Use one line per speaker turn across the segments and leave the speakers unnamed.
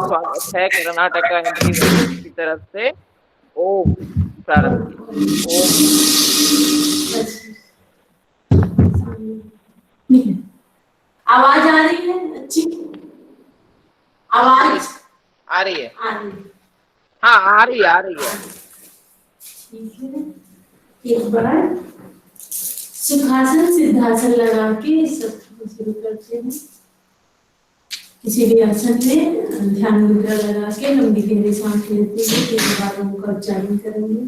स्वागत है कर्नाटका एमपी की तरफ से। ओम प्रारंभ ओम।
आवाज आ रही है अच्छी? आवाज
आ रही है?
आ रही है।
हाँ आ रही है।
ठीक है, एक बार सुखासन सिद्धासन लगा के सब शुरू करते हैं। किसी भी आसन में ध्यान मुद्रा लगा के लंबी गहरी सांस लेते हुए तीन बार ओम का उच्चारण करेंगे।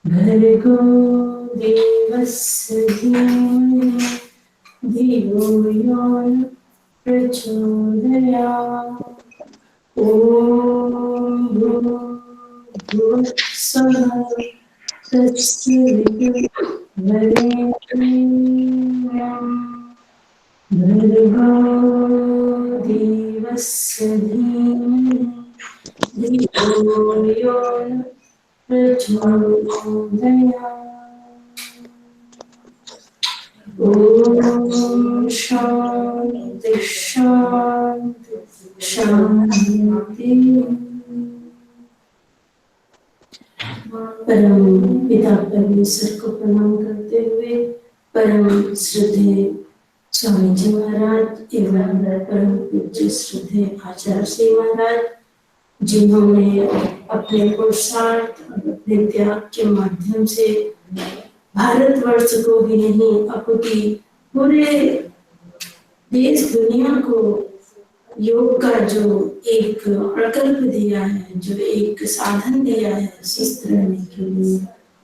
भर्गो देवस्य धीमहि धियो यो न प्रचोदयात्। ॐ भूर्भुवः स्वः तत्सवितुर्वरेण्यं भर्गो देवस्य धीमहि धियो यो न ओम शांति शांति शांति। परम पिता परमेश्वर को प्रणाम करते हुए परम श्रद्धेय स्वामी जी महाराज एवं परम पूज्य श्रद्धेय आचार्य श्री महाराज, जिन्होंने अपने पुरुषार्थ और अपने त्याग के माध्यम से भारतवर्ष को ही नहीं अपितु पूरे देश दुनिया को योग का जो एक प्रकल्प दिया है, जो एक साधन दिया है स्वस्थ रहने के लिए,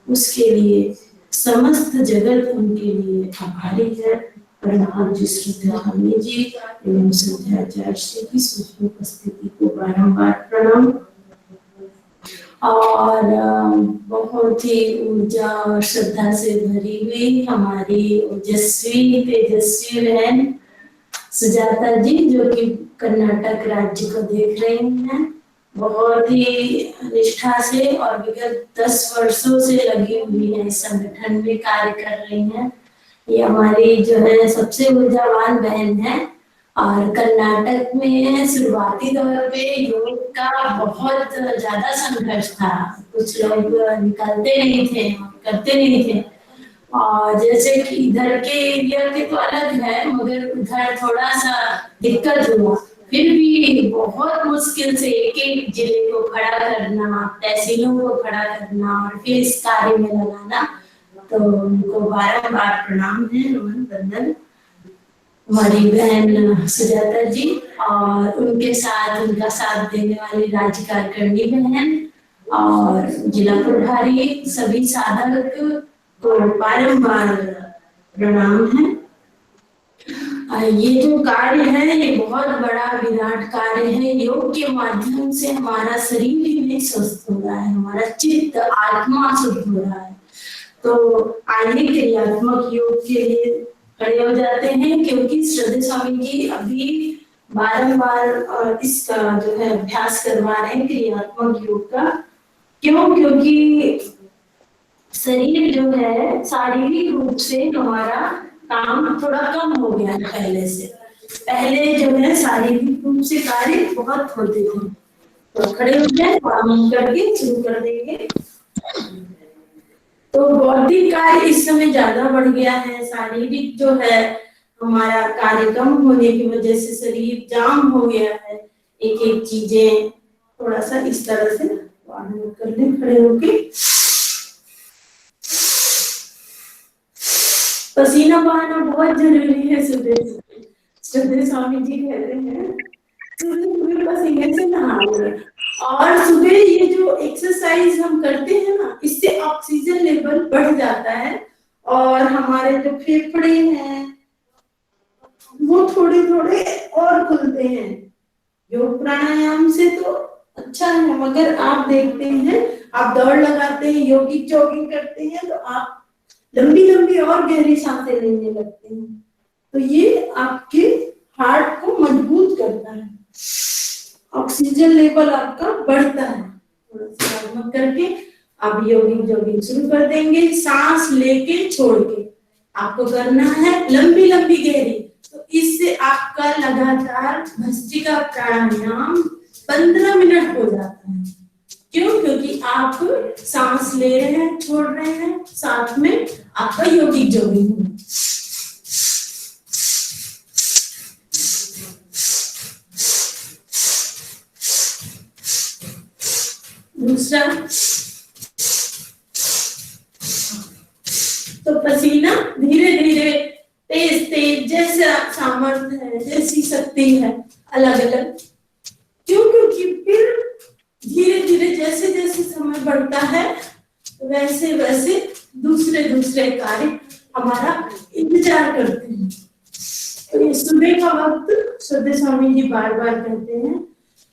उसके लिए समस्त जगत उनके लिए आभारी है। परम श्रद्धा स्वामी जी एवं श्रद्धाचार्य श्री की सूक्ष्म उपस्थिति को बारंबार प्रणाम। और बहुत ही ऊर्जा और श्रद्धा से भरी हुई हमारी ओजस्वी तेजस्वी बहन सुजाता जी, जो कि कर्नाटक राज्य को देख रही हैं, बहुत ही निष्ठा से और विगत 10 वर्षों से लगी हुई है इस संगठन में कार्य कर रही हैं। ये हमारी जो है सबसे ऊर्जावान बहन है। और कर्नाटक में शुरुआती दौर पे योग का बहुत ज्यादा संघर्ष था, कुछ लोग निकलते नहीं थे, करते नहीं थे। और जैसे कि इधर के एरिया के तो अलग है, मगर उधर थोड़ा सा दिक्कत हुआ, फिर भी बहुत मुश्किल से एक एक जिले को खड़ा करना, तहसीलों को खड़ा करना और फिर इस कार्य में लगाना, तो उनको बारंबार प्रणाम है, नमन वंदन हमारी बहन सुजाता जी और उनके साथ उनका साथ देने वाली राज्य कार्यकारिणी बहन और जिला प्रभारी सभी साधक को बारंबार प्रणाम है। ये जो कार्य है ये बहुत बड़ा विराट कार्य है। योग के माध्यम से हमारा शरीर भी नहीं स्वस्थ हो रहा है, हमारा चित्त आत्मा शुद्ध हो रहा है। तो आगे क्रियात्मक योग के लिए खड़े हो जाते हैं, क्योंकि श्रद्धेय स्वामी जी अभी बारंबार इसका जो है अभ्यास करवा रहे हैं क्रियात्मक योग का। क्यों? क्योंकि शरीर जो है शारीरिक रूप से हमारा काम थोड़ा कम हो गया है पहले से। पहले जो है शारीरिक रूप से कार्य बहुत होते थे। तो खड़े हो जाए, काम करके शुरू कर देंगे। तो बौद्धिक कार्य इस समय ज्यादा बढ़ गया है, शारीरिक जो है हमारा कार्य कम होने की वजह से शरीर जाम हो गया है, एक एक चीजें थोड़ा सा इस तरह से कर ले खड़े होके। पसीना बहाना बहुत जरूरी है सुबह। श्रद्धेय स्वामी जी कहते हैं सुबह पसीने से नहाओ। और सुबह ये जो एक्सरसाइज हम करते हैं ना, इससे ऑक्सीजन लेवल बढ़ जाता है और हमारे जो फेफड़े हैं वो थोड़े थोड़े और खुलते हैं। योग प्राणायाम से तो अच्छा है, मगर आप देखते हैं आप दौड़ लगाते हैं, योगिक जॉगिंग करते हैं, तो आप लंबी लंबी और गहरी सांसें लेने लगते हैं, तो ये आपके हार्ट को मजबूत करता है, ऑक्सीजन लेवल आपका बढ़ता है। थोड़ा सा आराम करके आप योगिक जॉगिंग शुरू कर देंगे, सांस लेके छोड़ के आपको करना है लंबी लंबी गहरी। तो इससे आपका लगातार भस्त्रिका प्राणायाम 15 मिनट हो जाता है। क्यों? क्योंकि आप सांस ले रहे हैं, छोड़ रहे हैं, साथ में आपका योगिक जॉगिंग हो। दूसरा, तो पसीना धीरे धीरे, तेज तेज, जैसा सामर्थ्य है, जैसी शक्ति है, अलग अलग। क्यों? क्योंकि फिर धीरे धीरे जैसे जैसे समय बढ़ता है वैसे वैसे दूसरे दूसरे कार्य हमारा इंतजार करते हैं। तो ये सुबह का वक्त श्रद्धेय स्वामी जी बार बार कहते हैं,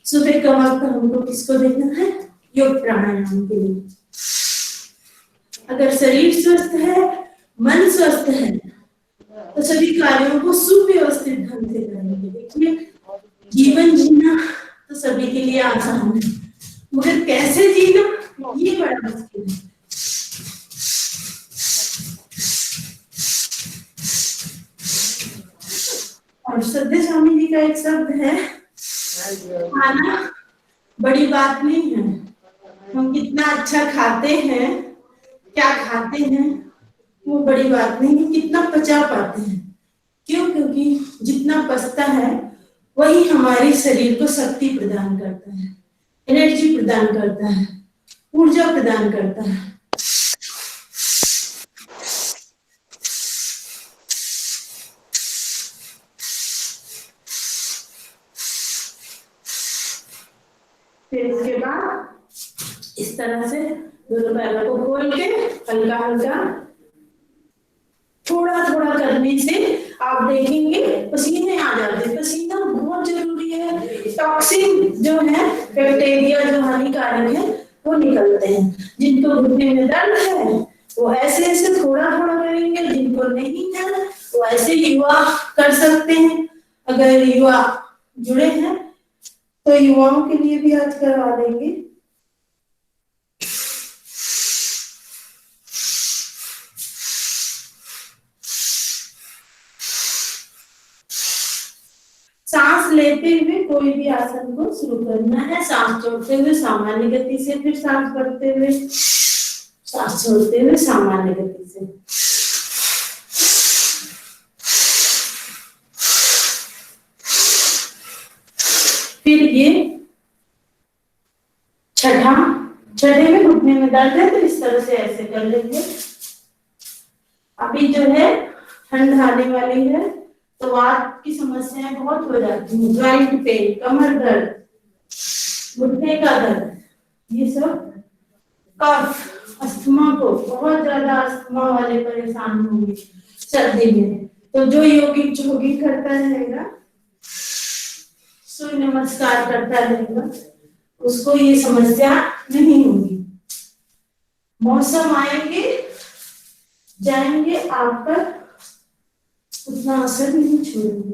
सुबह का वक्त हमको किसको देना है? योग प्राणायाम के लिए। अगर शरीर स्वस्थ है, मन स्वस्थ है, तो सभी कार्यों को सुव्यवस्थित ढंग से करेंगे। देखिए, जीवन जीना तो सभी के लिए आसान है, मगर कैसे जीना ये बड़ा मुश्किल है। और श्रद्धेय स्वामी जी का एक शब्द है, खाना बड़ी बात नहीं है, हम कितना अच्छा खाते हैं, क्या खाते हैं, वो बड़ी बात नहीं है, कितना पचा पाते हैं। क्यों? क्योंकि जितना पचता है वही हमारे शरीर को शक्ति प्रदान करता है, एनर्जी प्रदान करता है, ऊर्जा प्रदान करता है। फिर इसके बाद इस तरह से दोनों पैरों को खोल के हल्का हल्का थोड़ा थोड़ा करने से आप देखेंगे पसीने आ जाते हैं। पसीना बहुत जरूरी है, टॉक्सिन जो है, बैक्टीरिया जो हानिकारक है वो निकलते हैं। जिनको घुटने में दर्द है वो ऐसे ऐसे थोड़ा थोड़ा करेंगे, जिनको नहीं है वो ऐसे युवा कर सकते हैं। अगर युवा जुड़े हैं तो युवाओं के लिए भी आज करवा देंगे। सांस लेते हुए कोई भी आसन को शुरू करना है, सांस छोड़ते हुए सामान्य गति से, फिर सांस बढ़ते हुए, सांस छोड़ते हुए सामान्य गति से। फिर ये छठे में घुटने में दर्द है तो इस तरह से ऐसे कर लेंगे। अभी जो है ठंड आने वाली है तो वात की समस्याएं बहुत हो जाती हैं, ज्वाइंट पेन, कमर दर्द, घुटने का दर्द, ये सब कफ, अस्थमा को, बहुत ज्यादा अस्थमा वाले परेशान होंगे सर्दी में। तो जो योगिक जोगिंग करता रहेगा, सूर्य नमस्कार करता रहेगा, उसको ये समस्या नहीं होगी। मौसम आएंगे जाएंगे, आप पर उतना असर नहीं छोड़ेंगे।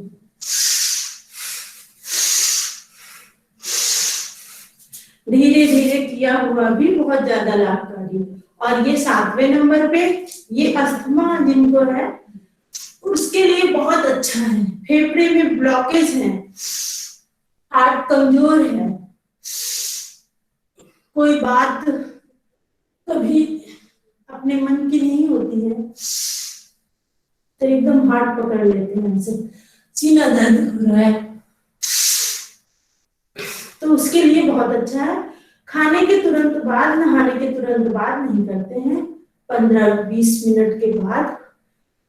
धीरे धीरे किया हुआ भी बहुत ज्यादा लाभकारी। और ये 7वें नंबर पे ये अस्थमा जिनको है उसके लिए बहुत अच्छा है। फेफड़े में ब्लॉकेज है, हार्ट कमजोर है, कोई बात कभी अपने मन की नहीं होती है तो एकदम हार्ड पकड़ लेते हैं हमसे, सीना दर्द हो रहा है, तो उसके लिए बहुत अच्छा है। खाने के तुरंत बाद, नहाने के तुरंत बाद नहीं करते हैं, 15-20 मिनट के बाद।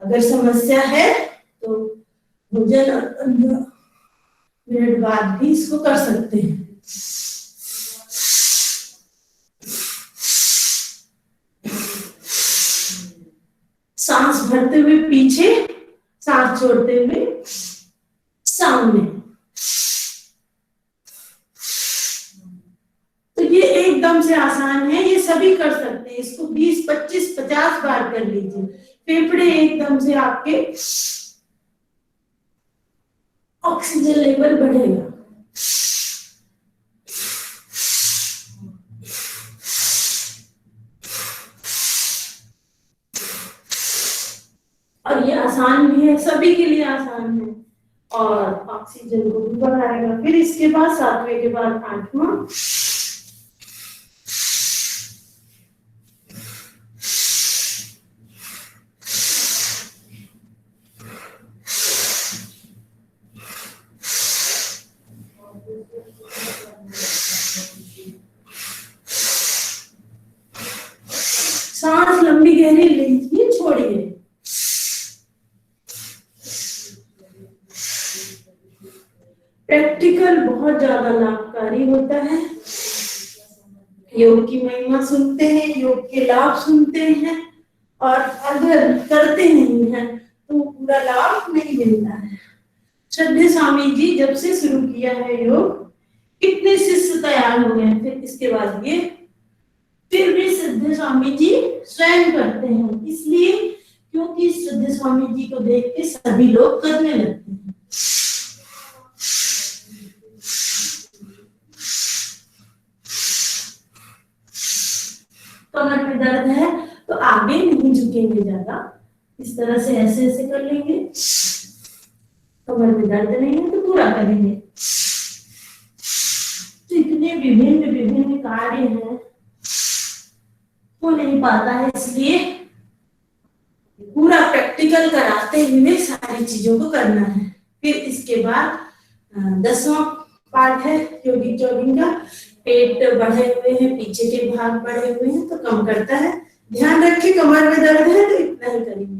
अगर समस्या है तो भोजन 15 मिनट बाद भी इसको कर सकते हैं। सांस भरते हुए पीछे, सांस छोड़ते हुए सामने। तो ये एकदम से आसान है, ये सभी कर सकते हैं। इसको 20, 25, 50 बार कर लीजिए, फेफड़े एकदम से आपके ऑक्सीजन लेवल बढ़ेगा। और ये आसान भी है, सभी के लिए आसान है, और ऑक्सीजन को भी बढ़ाएगा। फिर इसके बाद 7वें के बाद 8वां, सांस लंबी गहरी लीजिए, छोड़िए। प्रैक्टिकल बहुत ज्यादा लाभकारी होता है। योग की महिमा सुनते हैं, योग के लाभ सुनते हैं, और अगर करते नहीं हैं तो पूरा लाभ नहीं मिलता है। श्रद्धे स्वामी जी जब से शुरू किया है योग, कितने शिष्य तैयार हो गए थे। इसके बाद ये फिर भी श्रद्धे स्वामी जी स्वयं करते हैं, इसलिए क्योंकि श्रद्धे स्वामी जी को देख के सभी लोग करने लगते हैं। कमर में दर्द है तो आगे नहीं झुकेंगे ज्यादा, इस तरह से ऐसे ऐसे कर लेंगे। कमर में दर्द नहीं है तो पूरा करेंगे। तो इतने विभिन्न विभिन्न कार्य हैं, हो नहीं पाता है, इसलिए पूरा प्रैक्टिकल कराते हुए सारी चीजों को करना है। फिर इसके बाद 10वां पार्ट है योगिक जॉगिंग का। पेट बढ़े हुए हैं, पीछे के भाग बढ़े हुए हैं तो कम करता है। ध्यान रखिए कमर में दर्द है तो इतना ही करेंगे।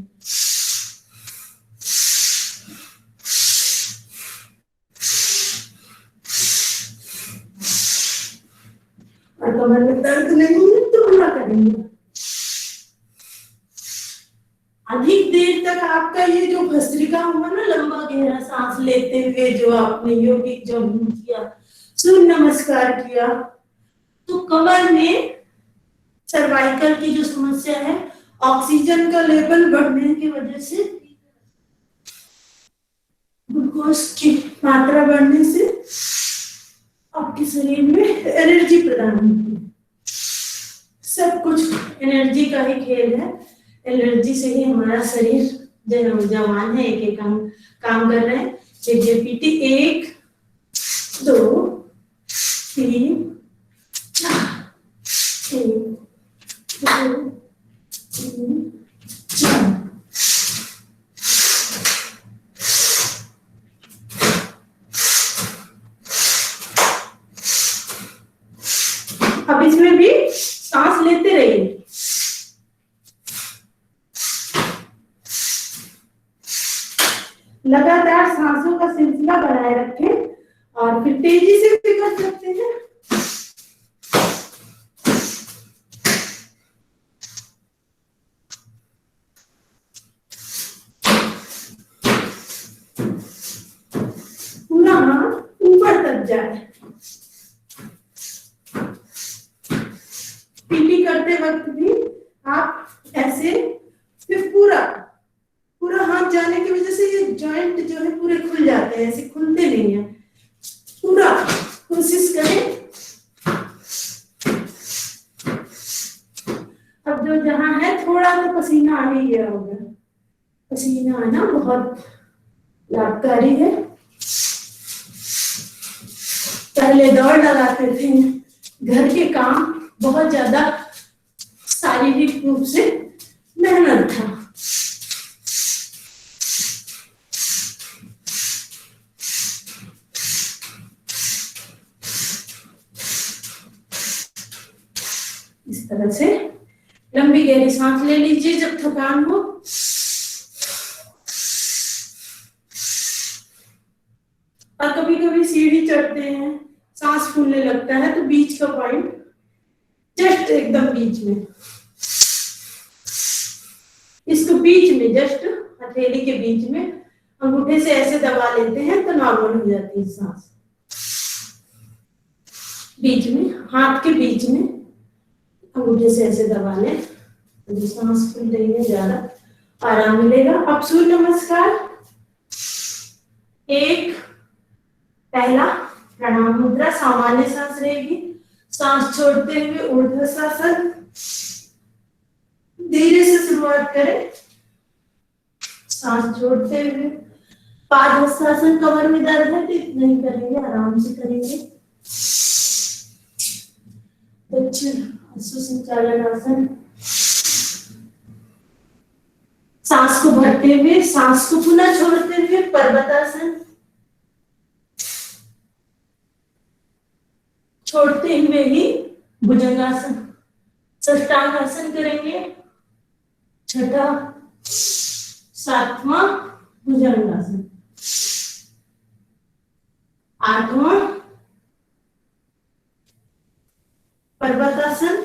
और कमर में दर्द नहीं है तो पूरा करेंगे। अधिक देर तक आपका ये जो भस्त्रिका हुआ ना, लंबा गहरा सांस लेते हुए जो आपने योगिक जॉगिंग किया, सूर्य नमस्कार किया, तो कमर में सर्वाइकल की जो समस्या है, ऑक्सीजन का लेवल बढ़ने की वजह से, ग्लूकोज की मात्रा बढ़ने से आपके शरीर में एनर्जी प्रदान होती है। सब कुछ एनर्जी का ही खेल है। एनर्जी से ही हमारा शरीर जवान है, एक एक काम कर रहे हैं। जेपीटी 1, 2, 3, 4, 1, 2, 3, 4। अब इसमें भी सांस लेते रहिए। लगातार सांसों का सिलसिला बनाए रखें और फिर तेजी से भी कर सकते हैं। पूरा हाथ ऊपर तक जाए। पीटी करते वक्त भी आप ऐसे फिर पूरा हाथ जाने की वजह से ये जॉइंट जो है पूरे खुल जाते हैं, ऐसे खुलते नहीं है। पूरा कोशिश करें। अब जो जहां है थोड़ा तो पसीना आ ही गया होगा। पसीना आना बहुत लाभकारी है। पहले दौड़ लगाते थे, घर के काम बहुत ज्यादा शारीरिक रूप से मेहनत था। इस तरह से लंबी गहरी सांस ले लीजिए जब थकान हो। और कभी कभी सीढ़ी चढ़ते हैं, सांस फूलने लगता है, तो बीच का पॉइंट जस्ट एकदम बीच में, इसको बीच में जस्ट हथेली के बीच में अंगूठे से ऐसे दबा लेते हैं तो नॉर्मल हो जाती है सांस। बीच में, हाथ के बीच में अंगूठे से ऐसे दबा लें तो सांस फूल रही है, ज्यादा आराम मिलेगा। अब सूर्य नमस्कार। एक पहला प्रणाम मुद्रा, सामान्य सांस रहेगी। सांस छोड़ते हुए ऊर्ध्वाधर, धीरे से शुरुआत करें। सांस छोड़ते हुए पादहस्तासन, कमर में दर्द है तो इतना ही करेंगे, आराम से करेंगे। दक्षिण संचालन आसन। सांस को भरते हुए, सांस को पुनः छोड़ते हुए पर्वतासन। छोड़ते हुए ही भुजंगासन, षष्टांगासन करेंगे। छठा, सातवां भुजंगासन। आठवां पर्वतासन।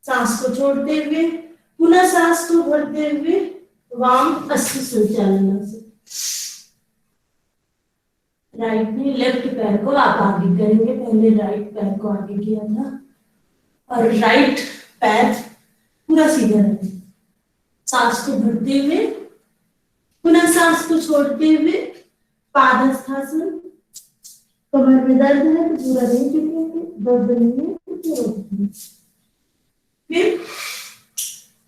सांस को छोड़ते हुए पुनः सांस को भरते हुए वाम अश्व संचालन आसन। राइट में लेफ्ट पैर को आप आगे करेंगे, पहले राइट पैर को आगे किया था, और राइट पैर पूरा सीधा रखें। सांस को भरते हुए पुनः सांस को छोड़ते हुए पादहस्तासन। कमर में दर्द है तो पूरा नहीं टिकेंगे, दर्द नहीं है तो पूरा। फिर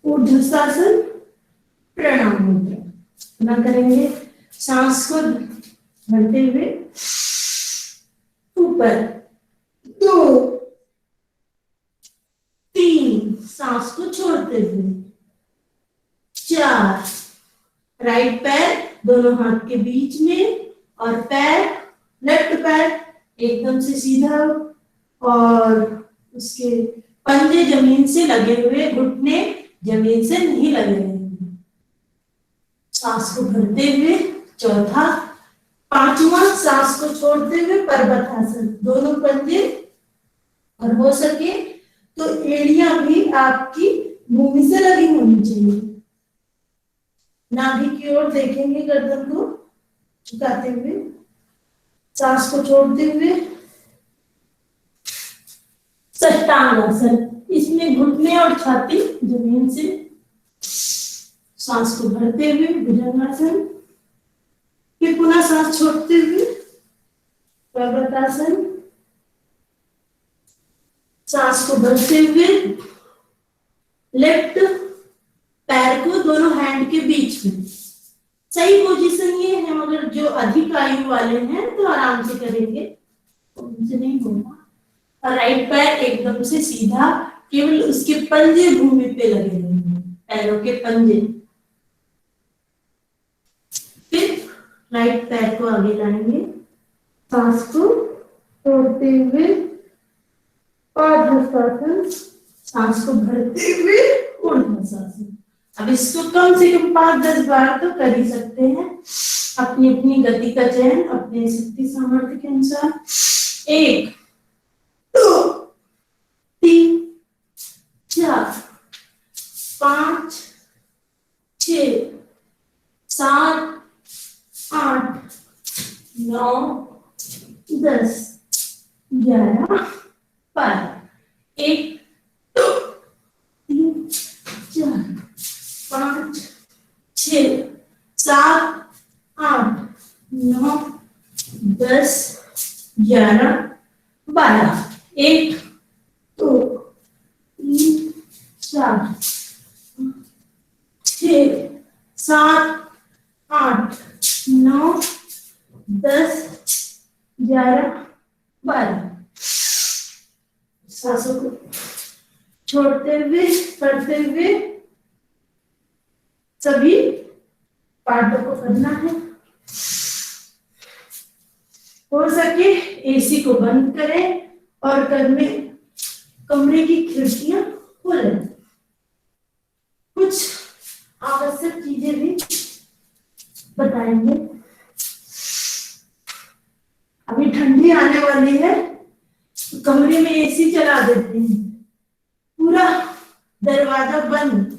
ऊर्ध्वाधर प्रणाम मुद्रा ना करेंगे। सांस को भरते हुए ऊपर, 2 3, सांस को छोड़ते हुए 4, राइट पैर दोनों हाथ के बीच में और पैर, लेफ्ट पैर एकदम से सीधा और उसके पंजे जमीन से लगे हुए, घुटने जमीन से नहीं लगे हुए। सांस को भरते हुए चौथा। पांचवा, सांस को छोड़ते हुए पर्वतासन, दोनों पंजे, और हो सके तो एड़ियां भी आपकी भूमि से लगी होनी चाहिए। नाभि की ओर देखेंगे, गर्दन को झुकाते हुए। सांस को छोड़ते हुए षष्टांगासन, इसमें घुटने और छाती जमीन से। सांस को भरते हुए भुजंगासन। फिर पुनः सांस छोड़ते हुए पर्वतासन। सांस को भरते हुए लेफ्ट पैर को दोनों हैंड के बीच में। सही पोजीशन ये है, मगर जो अधिक आयु वाले हैं तो आराम से करेंगे, मुझे नहीं बोलना। और राइट पैर एकदम से सीधा, केवल उसके पंजे भूमि पे लगे रहेंगे, पैरों के पंजे। फिर राइट पैर को आगे लाएंगे, सांस को छोड़ते हुए पादहस्तासन। सांस को भरते हुए ऊर्ध्वाधर। अब इसको कम से कम 5-10 बार तो कर ही सकते हैं, अपनी अपनी गति का चयन अपने शक्ति सामर्थ्य के अनुसार। 1 2 3 4 5 6 7 8 9 10 11 12। 1 2 3 4 5 6 7 8 9 10 11 12। 1 2 3 4 6 7 8 9 10 11 12। सांसों को छोड़ते हुए करते हुए सभी पार्टों को करना है। हो सके एसी को बंद करें और कमरे की खिड़कियां खोलें। कुछ आवश्यक चीजें भी बताएंगे। अभी ठंडी आने वाली है, तो कमरे में एसी चला देते हैं, पूरा दरवाजा बंद,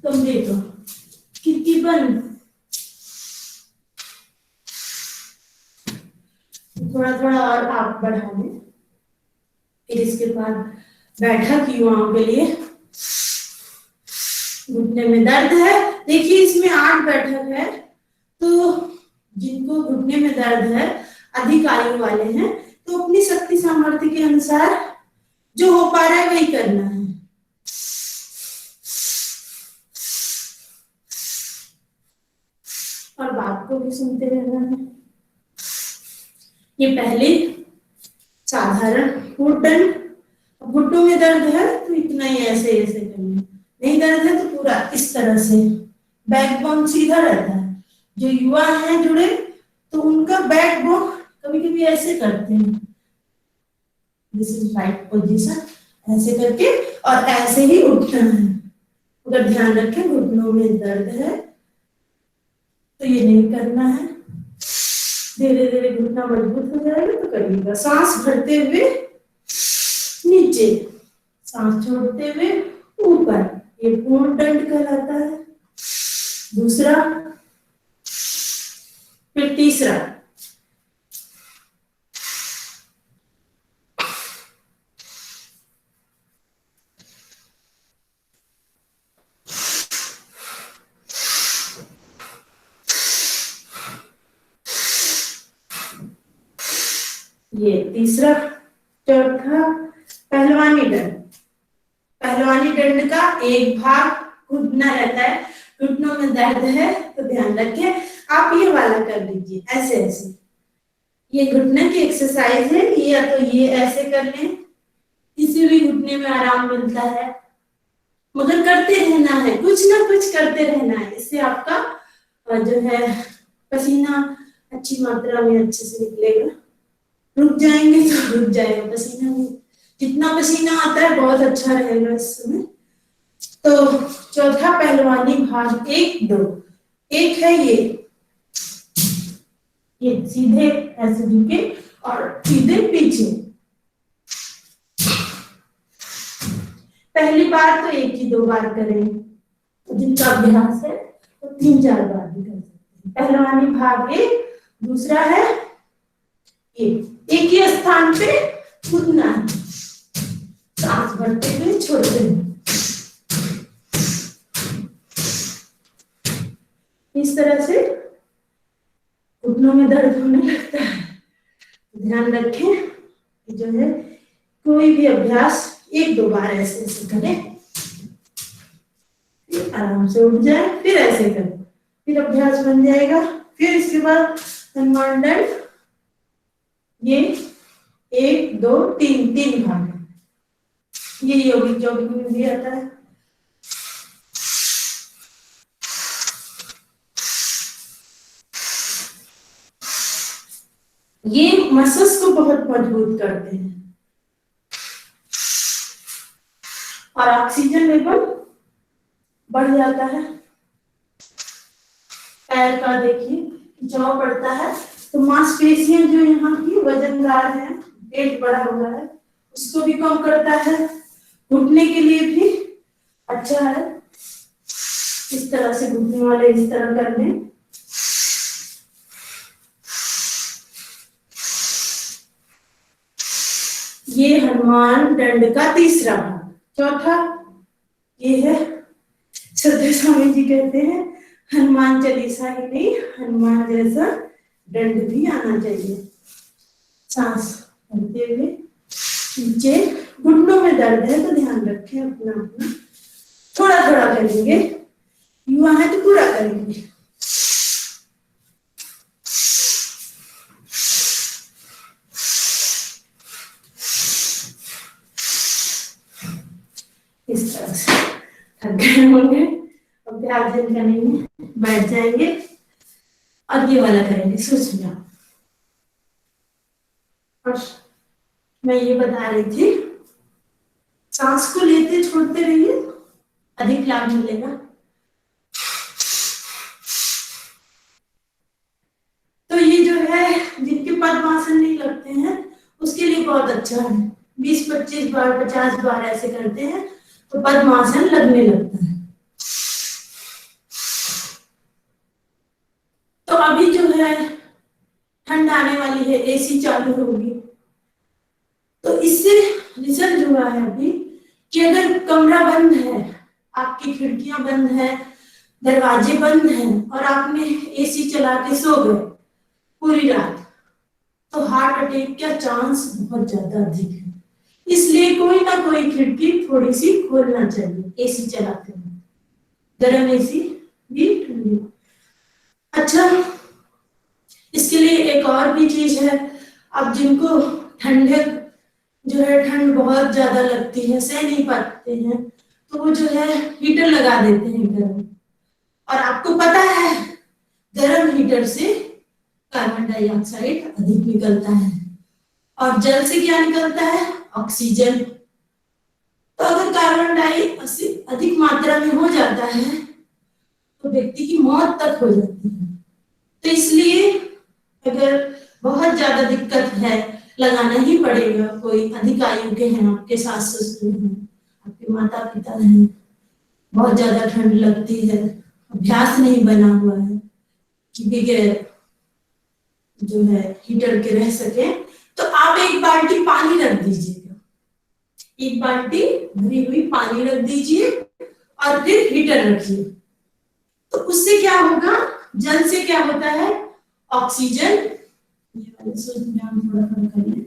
कमरे का खिड़की बंद। थोड़ा थोड़ा और आप बढ़ा दें। फिर इसके बाद बैठक युवाओं के लिए। घुटने में दर्द है, देखिए इसमें 8 बैठक है, तो जिनको घुटने में दर्द है, अधिक आयु वाले हैं, तो अपनी शक्ति सामर्थ्य के अनुसार जो हो पा रहा है वही करना है। और बात को भी सुनते रहना है। ये पहले साधारण घुटन, घुटनों में दर्द है तो इतना ही ऐसे ऐसे करना, नहीं दर्द है तो पूरा इस तरह से, बैकबोन सीधा रहता है। जो युवा हैं जुड़े, तो उनका बैकबोन कभी कभी ऐसे करते हैं, दिस इज राइट पोजीशन, ऐसे करके और ऐसे ही उठना है। अगर ध्यान रखें घुटनों में दर्द है तो ये नहीं करना है। धीरे धीरे घुटना मजबूत हो जाएगा तो करिएगा। सांस भरते हुए नीचे, सांस छोड़ते हुए ऊपर, ये पूर्ण दंड कहलाता है। दूसरा, फिर तीसरा। ये तीसरा। चौथा, पहलवानी दंड। पहलवानी दंड का एक भाग घुटना रहता है, घुटनों में दर्द है तो ध्यान रखें, आप ये वाला कर लीजिए, ऐसे ऐसे। ये घुटने की एक्सरसाइज है, या तो ये ऐसे कर लें, किसी भी घुटने में आराम मिलता है, मगर करते रहना है, कुछ ना कुछ करते रहना है। इससे आपका जो है पसीना अच्छी मात्रा में अच्छे से निकलेगा। रुक जाएंगे तो रुक जाएगा पसीना, में जितना पसीना आता है बहुत अच्छा रहेगा इस समय। तो चौथा पहलवानी भाग 1 2, एक है ये सीधे ऐसे झुके और सीधे पीछे। पहली बार तो 1 ही 2 बार करें, तो जिनका अभ्यास है तो 3-4 बार भी कर सकते हैं। पहलवानी भाग 1। दूसरा है ये, एक ही स्थान पे कूदना है, सांस भरते हुए छोड़ते हुए, इस तरह से घुटनों में दर्द होने लगता है। ध्यान रखें कि जो है कोई भी अभ्यास 1-2 बार ऐसे ऐसे करें, फिर आराम से उठ जाए, फिर ऐसे करें, फिर अभ्यास बन जाएगा। फिर इसके बाद हनुमान दंड, ये 1 2 3 भाग है, ये योगिक में भी आता है। ये मसल्स को बहुत मजबूत करते हैं और ऑक्सीजन लेवल बढ़ जाता है। पैर का देखिए जौ पड़ता है तो मांसपेशियां जो यहाँ की वजनदार है, पेट बड़ा हुआ है, उसको भी कम करता है। घुटने के लिए भी अच्छा है। इस तरह से घुटने वाले इस तरह कर लें। ये हनुमान दंड का तीसरा भाग। चौथा ये है, श्रद्धेय स्वामी जी कहते हैं हनुमान चालीसा ही नहीं, हनुमान जैसा दंड भी आना चाहिए। सांस भरते हुए नीचे, घुटनों में दर्द है तो ध्यान रखें अपना अपना, थोड़ा थोड़ा करेंगे, युवा है तो पूरा करेंगे। करने का नहीं है, बैठ जाएंगे और ये वाला करेंगे सूक्ष्म। और मैं ये बता रही थी, सांस को लेते छोड़ते रहिए, अधिक लाभ मिलेगा। तो ये जो है जिनके पद्मासन नहीं लगते हैं उसके लिए बहुत अच्छा है। 20-25 बार 50 बार ऐसे करते हैं तो पद्मासन लगने लगता है। तो अभी जो है ठंड आने वाली है, एसी चालू होगी, तो इससे रिजल्ट हुआ है अभी कि अगर कमरा बंद है, आपकी खिड़कियां बंद है, दरवाजे बंद हैं और आपने एसी चला के सो गए पूरी रात, तो हार्ट अटैक का चांस बहुत ज्यादा अधिक है। इसलिए कोई ना कोई खिड़की थोड़ी सी खोलना चाहिए एसी चलाते हैं, गर्म एसी भी ठंडी। अच्छा, इसके लिए एक और भी चीज है, अब जिनको ठंडक जो है, ठंड बहुत ज्यादा लगती है, सह नहीं पाते हैं, तो वो जो है हीटर लगा देते हैं गर्म। और आपको पता है गर्म हीटर से कार्बन डाइऑक्साइड अधिक निकलता है और जल से क्या निकलता है, ऑक्सीजन। तो अगर कार्बन डाइऑक्साइड अधिक मात्रा में हो जाता है तो व्यक्ति की मौत तक हो जाती है। तो इसलिए अगर बहुत ज्यादा दिक्कत है, लगाना ही पड़ेगा। कोई अधिक आयु के हैं, आपके सास ससुर हैं, आपके माता पिता हैं, बहुत ज्यादा ठंड लगती है, अभ्यास नहीं बना हुआ है कि बगैर जो है हीटर के रह सके, तो आप एक बाल्टी पानी रख दीजिएगा, एक बाल्टी भरी हुई पानी रख दीजिए और फिर हीटर रखिए। तो उससे क्या होगा, जल से क्या होता है, ऑक्सीजन। ये वाले सूत्र में हम थोड़ा थोड़ा करें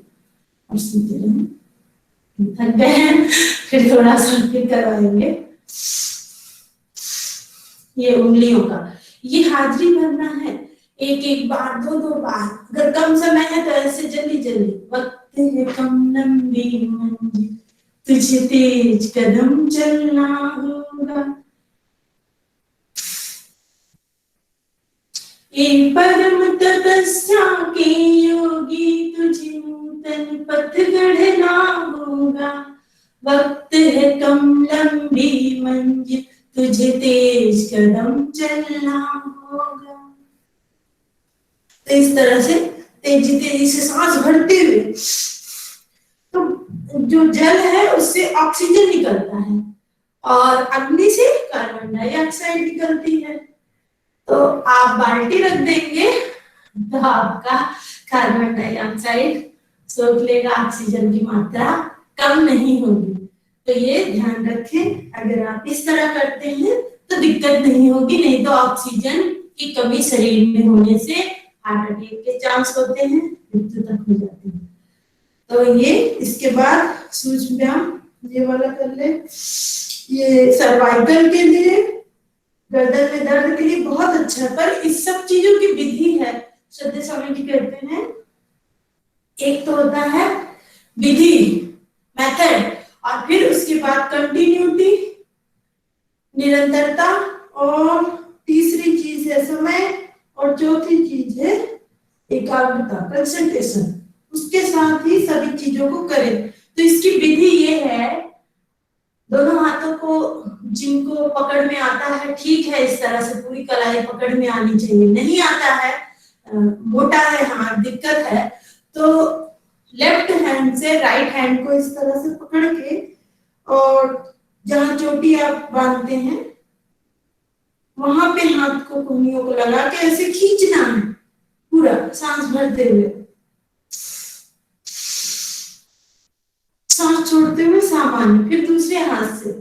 और सुनते रहें, थक गए हैं फिर थोड़ा सा फिर करवाएंगे। ये उंगलियों का, ये हाजिरी भरना है, एक एक बार, दो दो बार। अगर कम समय है तो ऐसे जल्दी जल्दी, वक्त है कम लंबी मंजिल, तुझे तेज कदम चलना होगा। ये परम तपस्या के योगी, तुझे नूतन पथ गढ़ना होगा। वक्त है कम लंबी मंजिल, तुझे तेज कदम चलना होगा। तो इस तरह से तेजी तेजी से सांस भरते हुए, तो जो जल है उससे ऑक्सीजन निकलता है और अग्नि से कार्बन डाइऑक्साइड निकलती है। तो आप बाल्टी रख देंगे तो आपका कार्बन डाइऑक्साइड सोख लेगा, ऑक्सीजन की मात्रा कम नहीं होगी। तो ये ध्यान रखें, अगर आप इस तरह करते हैं तो दिक्कत नहीं होगी, नहीं तो ऑक्सीजन की कमी शरीर में होने से हार्ट अटैक के चांस होते हैं, मृत्यु तक हो जाती है। तो ये इसके बाद सूक्ष्म व्यायाम ये वाला कर ले। ये सर्वाइकल के लिए, गर्दन में दर्द के लिए बहुत अच्छा है, पर इस सब चीजों की विधि है। श्रद्धेय स्वामी जी कहते हैं, एक तो होता है विधि, मेथड, और फिर उसके बाद कंटिन्यूटी, निरंतरता, और तीसरी चीज है समय, और चौथी चीज है एकाग्रता, कंसंट्रेशन। उसके साथ ही सभी चीजों को करें। तो इसकी विधि ये है, दोनों हाथों को जिनको पकड़ में आता है ठीक है, इस तरह से पूरी कलाई पकड़ में आनी चाहिए। नहीं आता है, मोटा है हाथ, दिक्कत है, तो लेफ्ट हैंड से राइट हैंड को इस तरह से पकड़ के, और जहां चोटी आप बांधते हैं वहां पे हाथ को, कोहनियों को लगा के ऐसे खींचना है पूरा, सांस भरते हुए, सांस छोड़ते हुए सामान्य, फिर दूसरे हाथ से।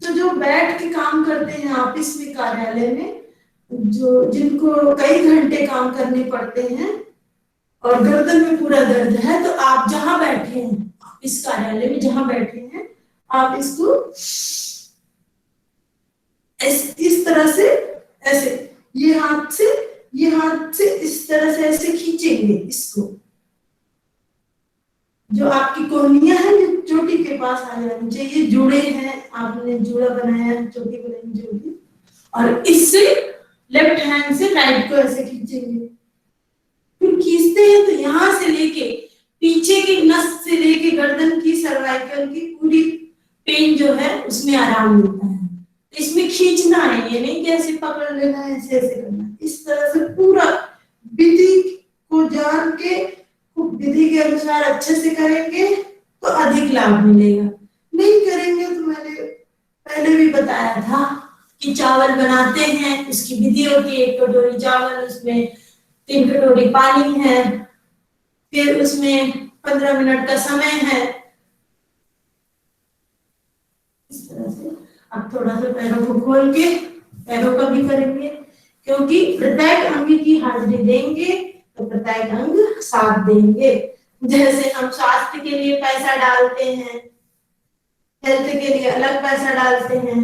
तो जो बैठ के काम करते हैं ऑफिस में, कार्यालय में, जो जिनको कई घंटे काम करने पड़ते हैं और गर्दन में पूरा दर्द है, तो आप जहां बैठे हैं, इस कार्यालय में जहां बैठे हैं, आप इसको इस तरह से, ऐसे ये हाथ से इस तरह से ऐसे खींचेंगे इसको। जो आपकी कोहनियां है जो चोटी के पास आ जानी चाहिए। जुड़े हैं, आपने जुड़ा बनाया, चौकी बनाई जुड़ी, और इससे लेफ्ट हैंड से राइट को ऐसे खींचेंगे। फिर खींचते हैं तो यहाँ से लेके पीछे की नस से लेके गर्दन की, सर्वाइकल की पूरी पेन जो है उसमें आराम मिलता है। तो इसमें खींचना है, ये नहीं कि ऐसे पकड़ लेना है, ऐसे ऐसे करना है। इस तरह से पूरा विधि को जान के, विधि के अनुसार अच्छे से करेंगे तो अधिक लाभ मिलेगा। नहीं करेंगे तो मैंने पहले भी बताया था कि चावल बनाते हैं, उसकी विधि होती है, 1 कटोरी चावल, उसमें 3 कटोरी पानी है, फिर उसमें 15 मिनट का समय है। इस तरह से अब थोड़ा सा पैरों को खोल के पैरों का भी करेंगे, क्योंकि प्रत्येक अंग की हाजिरी देंगे तो प्रत्येक अंग साथ देंगे। जैसे हम स्वास्थ्य के लिए पैसा डालते हैं, हेल्थ के लिए अलग पैसा डालते हैं,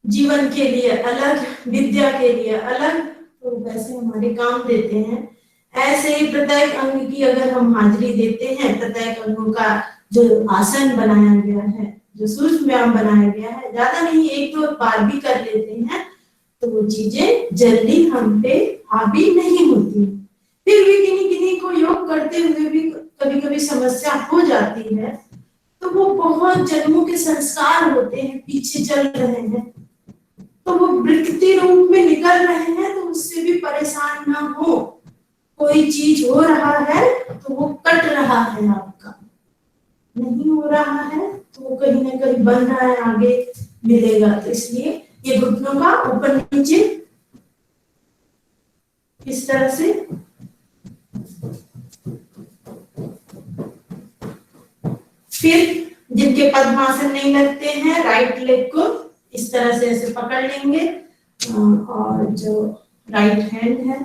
जीवन के लिए अलग, विद्या के लिए अलग, तो वैसे हमारे काम देते हैं। ऐसे ही प्रत्येक अंग की अगर हम हाजिरी देते हैं, प्रत्येक अंगों का जो आसन बनाया गया है, जो सूक्ष्म व्यायाम बनाया गया है, ज्यादा नहीं 1-2 बार भी कर लेते हैं तो वो चीजें जल्दी हम पे हावी नहीं होती। फिर भी किन्हीं किन्हीं को योग करते हुए भी कभी कभी समस्या हो जाती है, तो वो बहुत जन्मों के संस्कार होते हैं, पीछे चल रहे हैं, तो वो विकृति रूप में निकल रहे हैं, तो उससे भी परेशान ना हो। कोई चीज हो रहा है तो वो कट रहा है, आपका नहीं हो रहा है तो वो कहीं ना कहीं बन रहा है, आगे मिलेगा। तो इसलिए ये घुटनों का ऊपर नीचे इस तरह से फिर जिनके पद्मासन नहीं लगते हैं, राइट लेग को इस तरह से ऐसे पकड़ लेंगे, और जो राइट हैंड है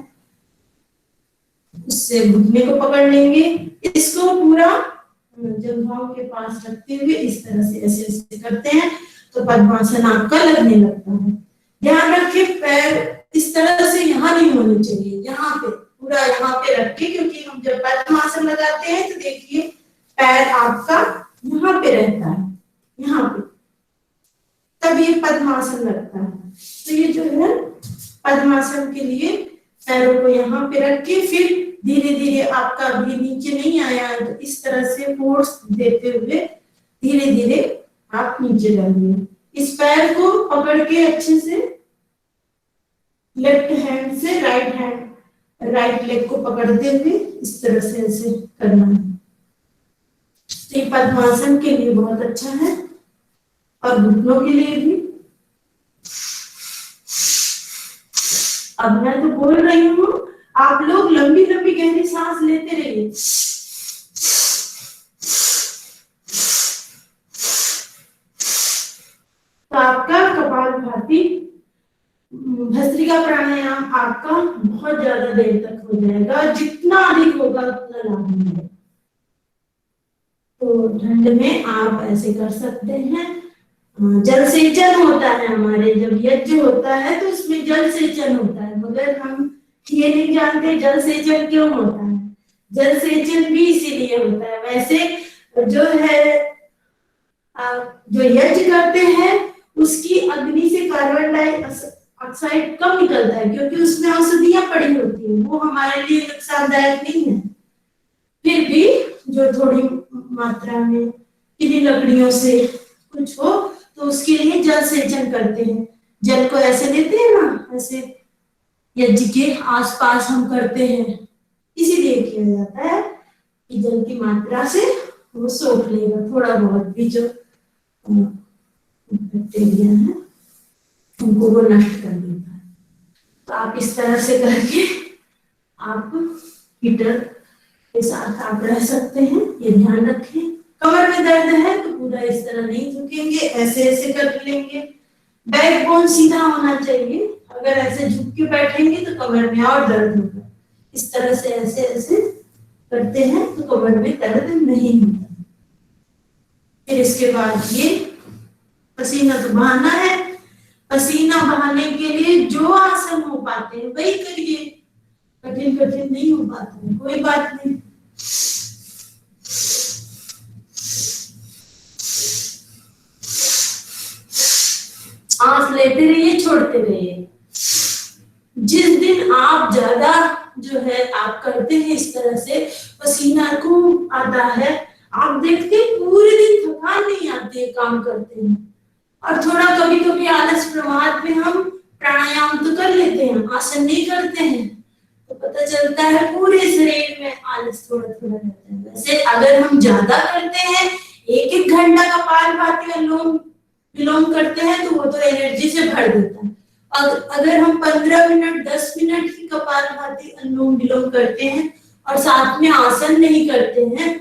उससे घुटने को पकड़ लेंगे। इसको पूरा जंघाओं के पास रखते हुए इस तरह से ऐसे ऐसे करते हैं तो पद्मासन आपका लगने लगता है। ध्यान रखें, पैर इस तरह से यहाँ नहीं होने चाहिए, यहाँ पे पूरा यहाँ पे रखे, क्योंकि हम जब पद्मासन लगाते हैं तो देखिए पैर आपका यहाँ पे रहता है, यहाँ पे, तब ये पद्मासन लगता है। तो ये जो है पद्मासन के लिए पैरों को यहाँ पे रख के फिर धीरे धीरे, आपका अभी नीचे नहीं आया तो इस तरह से फोर्स देते हुए धीरे धीरे आप नीचे डालिए। इस पैर को पकड़ के अच्छे से लेफ्ट हैंड से राइट लेग को पकड़ते हुए इस तरह से ऐसे करना है। ये पद्मासन के लिए बहुत अच्छा है और घुटनों के लिए भी। अब मैं तो बोल रही हूँ, आप लोग लंबी लंबी गहरी सांस लेते रहिए। तो आपका कपालभाति भस्त्रिका प्राणायाम आपका बहुत ज्यादा देर तक हो जाएगा, जितना अधिक होगा उतना लाभ मिलेगा। तो ठंड में आप ऐसे कर सकते हैं। जल सेचन होता है हमारे, जब यज्ञ होता है तो उसमें जल सेचन होता है, मगर हम ये नहीं जानते जल सेचन क्यों होता है। जल सेचन भी इसीलिए होता है। वैसे जो है जो यज्ञ करते हैं उसकी अग्नि से कार्बन डाइऑक्साइड कम निकलता है, क्योंकि उसमें औषधियां पड़ी होती है, वो हमारे लिए नुकसानदायक नहीं है। फिर भी जो थोड़ी मात्रा में किन्हीं लकड़ियों से कुछ हो तो उसके लिए जल सेचन करते हैं। जल को ऐसे लेते हैं ना, ऐसे यज्ञ के आसपास हम करते हैं, इसीलिए किया जाता है कि जल की मात्रा से वो सोख लेगा, थोड़ा बहुत भी जो बैक्टीरिया है उनको वो नष्ट कर देता है। तो आप इस तरह से करके आप हीटर के साथ आप रह सकते हैं। ये ध्यान रखें। कमर में दर्द है तो पूरा इस तरह नहीं झुकेंगे, ऐसे ऐसे कर लेंगे। बैकबोन सीधा होना चाहिए, अगर ऐसे झुक के बैठेंगे तो कमर में और दर्द होगा। इस तरह से ऐसे ऐसे करते हैं तो कमर में दर्द नहीं होता। फिर इसके बाद ये पसीना तो बहाना है, पसीना बहाने के लिए जो आसन हो पाते हैं वही करिए, कठिन कठिन नहीं हो पाता है, कोई बात नहीं। सांस लेते रहिए, छोड़ते रहिए। जिस दिन आप ज्यादा जो है आप करते हैं इस तरह से, पसीना खूब आता है, आप देखते हैं पूरे दिन थकान नहीं आती है काम करते हैं। और थोड़ा कभी कभी आलस प्रमाद में हम प्राणायाम तो कर लेते हैं, आसन नहीं करते हैं, तो पता चलता है पूरे शरीर में आलस थोड़ा थोड़ा रहता है। वैसे अगर हम ज्यादा करते हैं, एक एक घंटा कपालभाति अनुलोम विलोम करते हैं, तो वो तो एनर्जी से भर देता है। अगर हम 15 मिनट 10 मिनट की कपालभाति अनुलोम विलोम करते हैं और साथ में आसन नहीं करते हैं,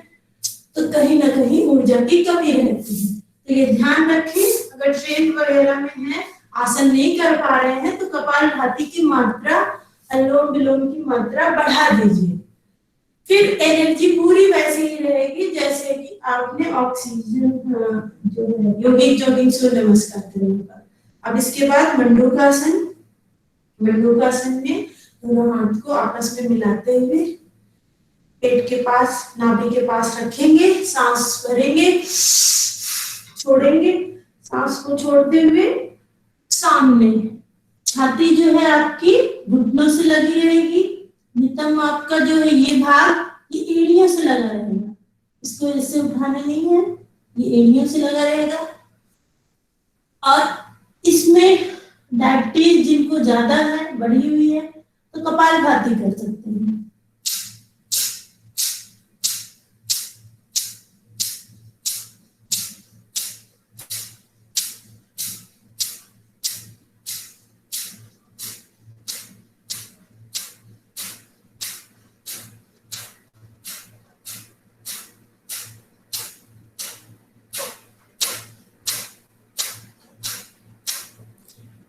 तो कहीं ना कहीं ऊर्जा की कमी रहती है। तो ये ध्यान रखें, अगर ट्रेन वगैरह में है, आसन नहीं कर पा रहे हैं, तो कपालभाति की मात्रा, अनुलोम विलोम की मात्रा बढ़ा दीजिए। फिर एनर्जी पूरी वैसे ही रहेगी जैसे कि आपने ऑक्सीजन जो है योगिक जॉगिंग सूर्य नमस्कार करने पर। अब इसके बाद मंडूकासन। मंडूकासन में दोनों हाथ को आपस में मिलाते हुए पेट के पास, नाभि के पास रखेंगे, सांस भरेंगे, छोड़ेंगे, सांस को छोड़ते हुए सामने छाती जो है आपकी घुटनों से लगी रहेगी, नितंब आपका जो है ये भाग ये एड़ियों से लगा रहेगा, इसको ऐसे उठाना नहीं है, ये एड़ियों से लगा रहेगा। और इसमें डायबिटीज जिनको ज्यादा है, बढ़ी हुई है, तो कपालभाति कर सकते हैं।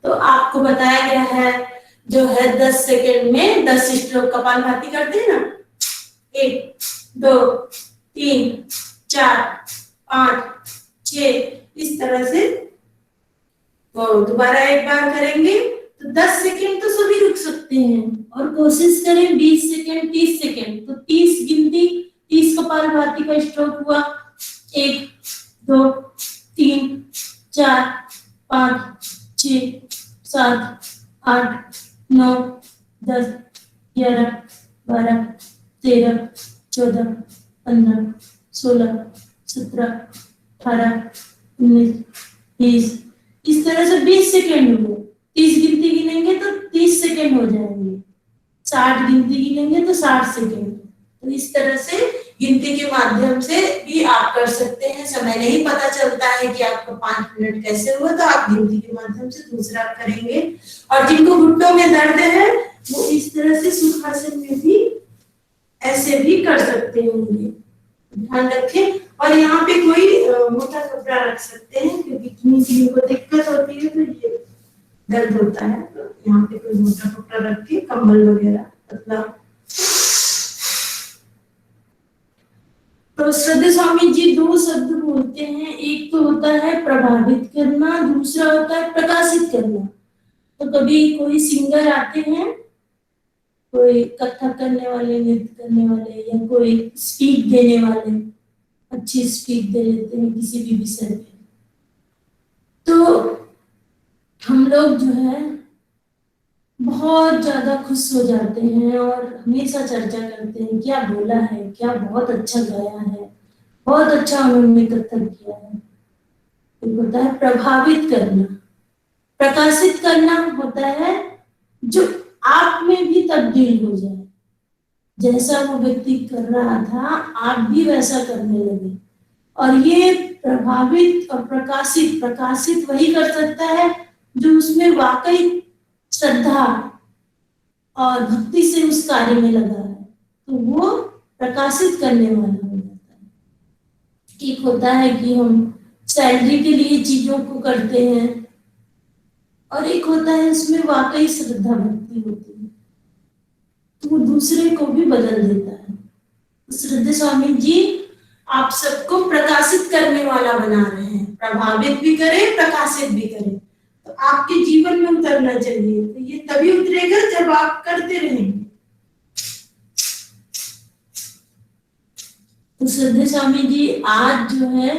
तो आपको बताया गया है जो है 10 सेकंड में 10 स्ट्रोक कपालभाति करते हैं ना, 1 2 3 4 5 6 इस तरह से। तो दोबारा एक बार करेंगे तो 10 सेकंड तो सभी रुक सकते हैं, और कोशिश करें 20 सेकंड 30 सेकंड, तो 30 गिनती, 30 कपालभाति का स्ट्रोक हुआ। 1 2 3 4 5 6 7 8 9 10 11 12 13 14 15 16 17 18 19 20 इस तरह से 20 सेकेंड हुए। 30 गिनती गिनेंगे तो 30 सेकेंड हो जाएंगे, 60 गिनती गिनेंगे तो 60 सेकेंड। तो इस तरह से गिनती के माध्यम से भी आप कर सकते हैं। समय नहीं पता चलता है कि आपको 5 मिनट कैसे हुआ, तो आप गिनती के माध्यम से दूसरा करेंगे। और जिनको घुटनों में दर्द है वो इस तरह से सुखासन में भी ऐसे भी कर सकते होंगे, ध्यान रखें। और यहाँ पे कोई मोटा कपड़ा रख सकते हैं, क्योंकि किन्हीं को दिक्कत होती है तो ये दर्द होता है, तो यहाँ पे कोई मोटा कपड़ा रख के, कंबल वगैरह पतला। तो श्रद्धेय स्वामी जी 2 शब्द बोलते हैं, एक तो होता है प्रभावित करना, दूसरा होता है प्रकाशित करना। तो कभी कोई सिंगर आते हैं, कोई कथक करने वाले, नृत्य करने वाले, या कोई स्पीच देने वाले अच्छी स्पीच दे लेते हैं किसी भी विषय पे, तो हम लोग जो है बहुत ज्यादा खुश हो जाते हैं और हमेशा चर्चा करते हैं क्या बोला है, क्या बहुत अच्छा गाया है, बहुत अच्छा उन्होंने कथक किया है। एक होता है प्रभावित करना, प्रकाशित करना होता है जो आप में भी तब्दील हो जाए, जैसा वो व्यक्ति कर रहा था आप भी वैसा करने लगे। और ये प्रभावित और प्रकाशित, प्रकाशित वही कर सकता है जो उसमें वाकई श्रद्धा और भक्ति से उस कार्य में लगा है, तो वो प्रकाशित करने वाला हो जाता है। एक होता है कि हम सैलरी के लिए चीजों को करते हैं, और एक होता है उसमें वाकई श्रद्धा भक्ति होती है, तो वो दूसरे को भी बदल देता है। तो श्रद्धेय स्वामी जी आप सबको प्रकाशित करने वाला बना रहे हैं, प्रभावित भी करें प्रकाशित भी करें, तो आपके जीवन में उतरना चाहिए। तो ये तभी उतरेगा जब आप करते रहेंगे। तो श्रद्धेय स्वामी जी आज जो है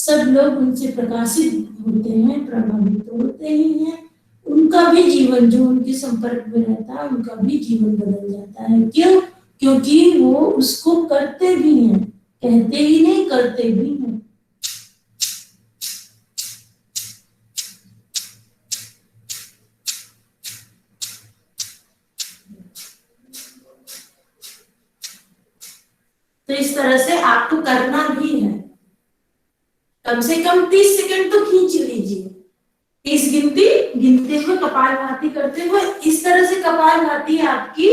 सब लोग उनसे प्रकाशित होते हैं, प्रभावित होते ही हैं। उनका भी जीवन, जो उनके संपर्क में रहता है, उनका भी जीवन बदल जाता है। क्यों? क्योंकि वो उसको करते भी हैं, कहते ही नहीं, करते भी हैं। तो इस तरह से आपको करना भी है। कम से कम 30 सेकंड तो खींच लीजिए। 30 गिनती गिनते हुए, कपालभाति करते हुए, इस तरह से कपालभाति आपकी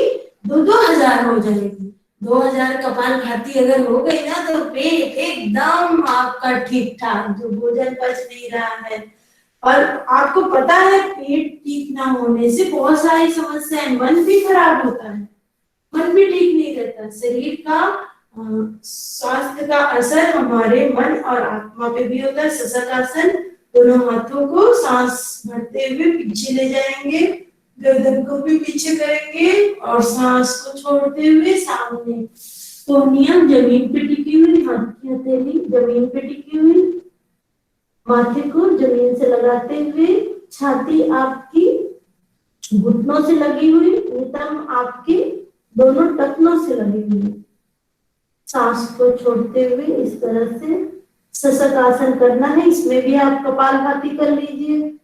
2-2 हजार हो जाएगी। 2000 कपालभाति अगर हो गई ना, तो पेट एकदम आपका ठीक ठाक, जो भोजन पच नहीं रहा है। और आपको पता है पेट ठीक ना होने से बहुत सारी समस्याएं, मन भी खराब होता है, मन भी ठीक नहीं रहता। शरीर का स्वास्थ्य का असर हमारे मन और आत्मा पे भी होता है। शशकासन, दोनों हाथों को सांस भरते हुए पीछे ले जाएंगे, गर्दन को भी पीछे करेंगे और सांस को छोड़ते हुए सामने। तो नियम जमीन पे टिकी हुई, हाथ की हथेली जमीन पे टिकी हुई, माथे को जमीन से लगाते हुए, छाती आपकी घुटनों से लगी हुई, नितंब आपके दोनों टखनों से लगी हुई। सांस को छोड़ते हुए इस तरह से शशक आसन करना है। इसमें भी आप कपालभाति कर लीजिए।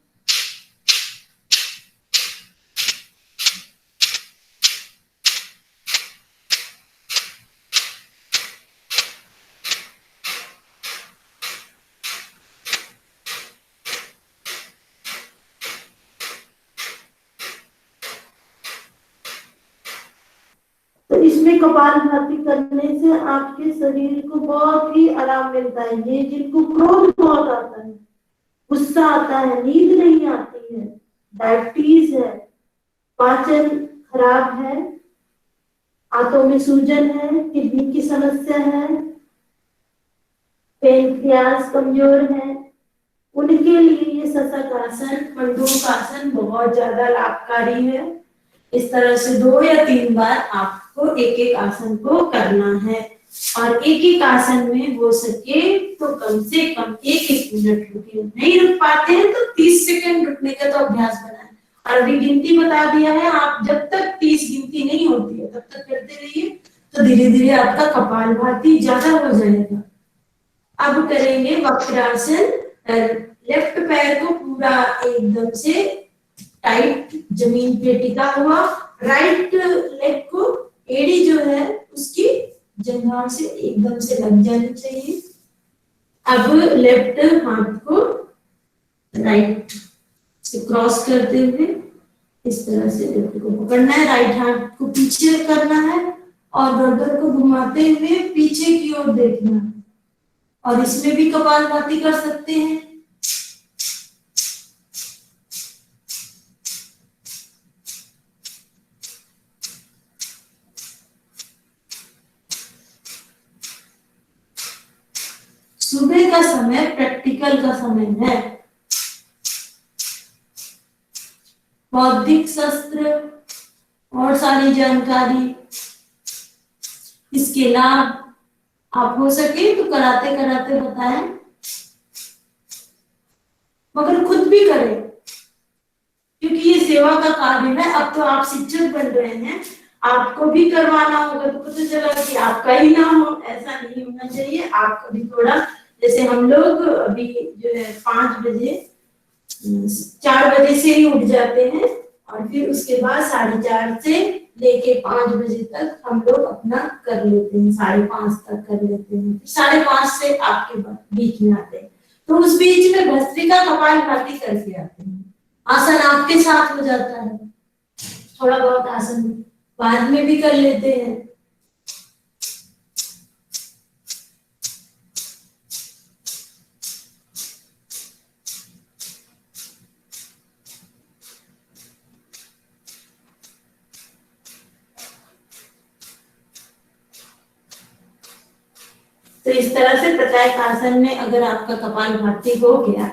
तो इसमें कपालभाति करने से आपके शरीर को बहुत ही आराम मिलता है। ये जिनको क्रोध बहुत आता है, गुस्सा आता है, नींद नहीं आती है, डायबिटीज है, पाचन खराब है, आंतों में सूजन है, किडनी की समस्या है, पेनक्रियास कमजोर है, उनके लिए ये शशक आसन, मंडूक आसन बहुत ज्यादा लाभकारी है। इस तरह से 2 या 3 बार आपको एक एक आसन को करना है। और एक एक आसन में हो सके तो कम से कम 1-1 मिनट रुकिए। नहीं रुक पाते हैं तो 30 सेकंड रुकने का तो अभ्यास बनाएं। और अभी गिनती बता दिया है, आप जब तक 30 गिनती नहीं होती है तब तक करते रहिए, तो धीरे धीरे आपका कपालभाति ज्यादा हो जाएगा। अब करेंगे वक्रासन। लेफ्ट पैर को पूरा एकदम से टाइट जमीन पे टिका हुआ, राइट लेग को एड़ी जो है उसकी जंघाओं से एकदम से लग जानी चाहिए। अब लेफ्ट हाथ को राइट से क्रॉस करते हुए इस तरह से लेफ्ट को पकड़ना है, राइट हाथ को पीछे करना है और गर्दन को घुमाते हुए पीछे की ओर देखना है। और इसमें भी कपालभाति कर सकते हैं। सुबह का समय प्रैक्टिकल का समय है। बौद्धिक शस्त्र और सारी जानकारी, इसके लाभ आप हो सके तो कराते कराते बताएं, मगर खुद भी करें, क्योंकि ये सेवा का कार्य है। अब तो आप शिक्षक बन रहे हैं, आपको भी करवाना होगा। तो पता चला कि आपका ही ना हो, ऐसा नहीं होना चाहिए। आपको भी थोड़ा, जैसे हम लोग अभी जो है 5 बजे 4 बजे से ही उठ जाते हैं और फिर उसके बाद 4:30 से लेके 5 बजे तक हम लोग अपना कर लेते हैं, 5:30 तक कर लेते हैं, फिर 5:30 से आपके बीच में आते हैं। तो उस बीच में भस्त्रिका कपालभाति करके आते हैं। आसन आपके साथ हो जाता है, थोड़ा बहुत आसन बाद में भी कर लेते हैं। तो इस तरह से प्रत्येक आसन में अगर आपका कपालभाति हो गया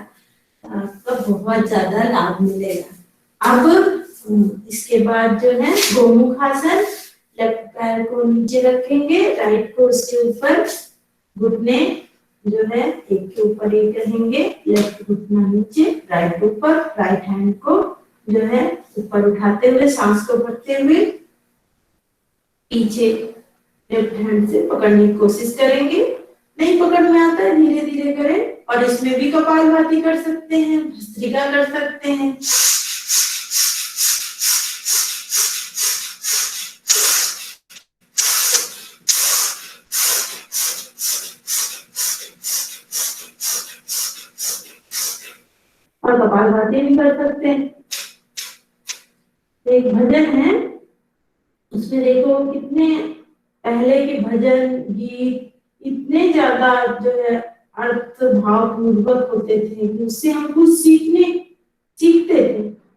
तो आपका बहुत ज्यादा लाभ मिलेगा। अब इसके बाद जो है गोमुख आसन। लेफ्ट पैर को नीचे रखेंगे, राइट को उसके ऊपर, घुटने जो है एक के ऊपर एक रहेंगे, लेफ्ट घुटना नीचे, राइट ऊपर, राइट हैंड को जो है ऊपर उठाते हुए सांस को भरते हुए पीछे लेफ्ट हैंड से पकड़ने की कोशिश करेंगे। नहीं पकड़ में आता है धीरे धीरे करें। और इसमें भी कपालभाति कर सकते हैं, भस्त्रिका कर सकते हैं। और कपालभाति भी कर सकते हैं। एक भजन है, उसमें देखो कितने पहले के भजन गीत इतने ज्यादा जो है अर्थ भाव पूर्वक होते थे कि उससे हम कुछ सीखते थे।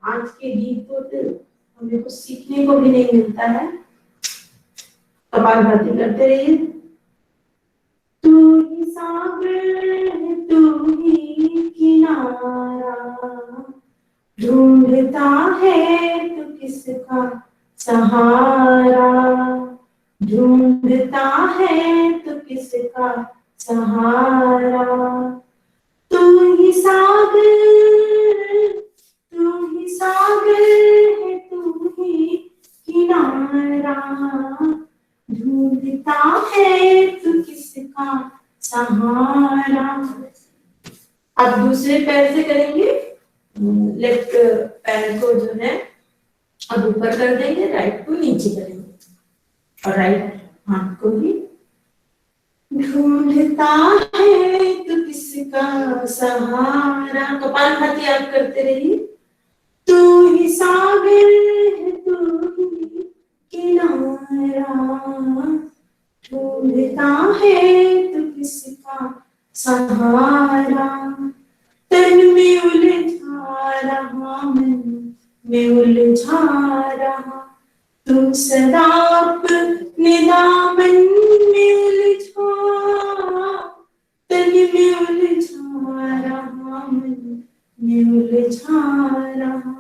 आज के गीत तो हमें कुछ सीखने को भी नहीं मिलता है। कपालभाति करते रहिए। तू ही सागर तू ही किनारा, ढूंढता है तू किसका सहारा, ढूंढता है तू किसका सहारा। तू ही सागर है तू ही किनारा, ढूंढता है तू किसका सहारा। अब दूसरे पैर से करेंगे। लेफ्ट पैर को जो है अब ऊपर कर देंगे, राइट को नीचे करेंगे और राइट हाथ को भी। ढूंढता है तो किसका सहारा। कपालभाति आप करते रहिए। तू ही सागर है तू ही किनारा, ढूंढता है तो किसका सहारा। तन में उलझा रहा मैं उलझा रहा, तू सदा अपने दामन में उलझा। तन में उलझा रहा मैं उलझा रहा,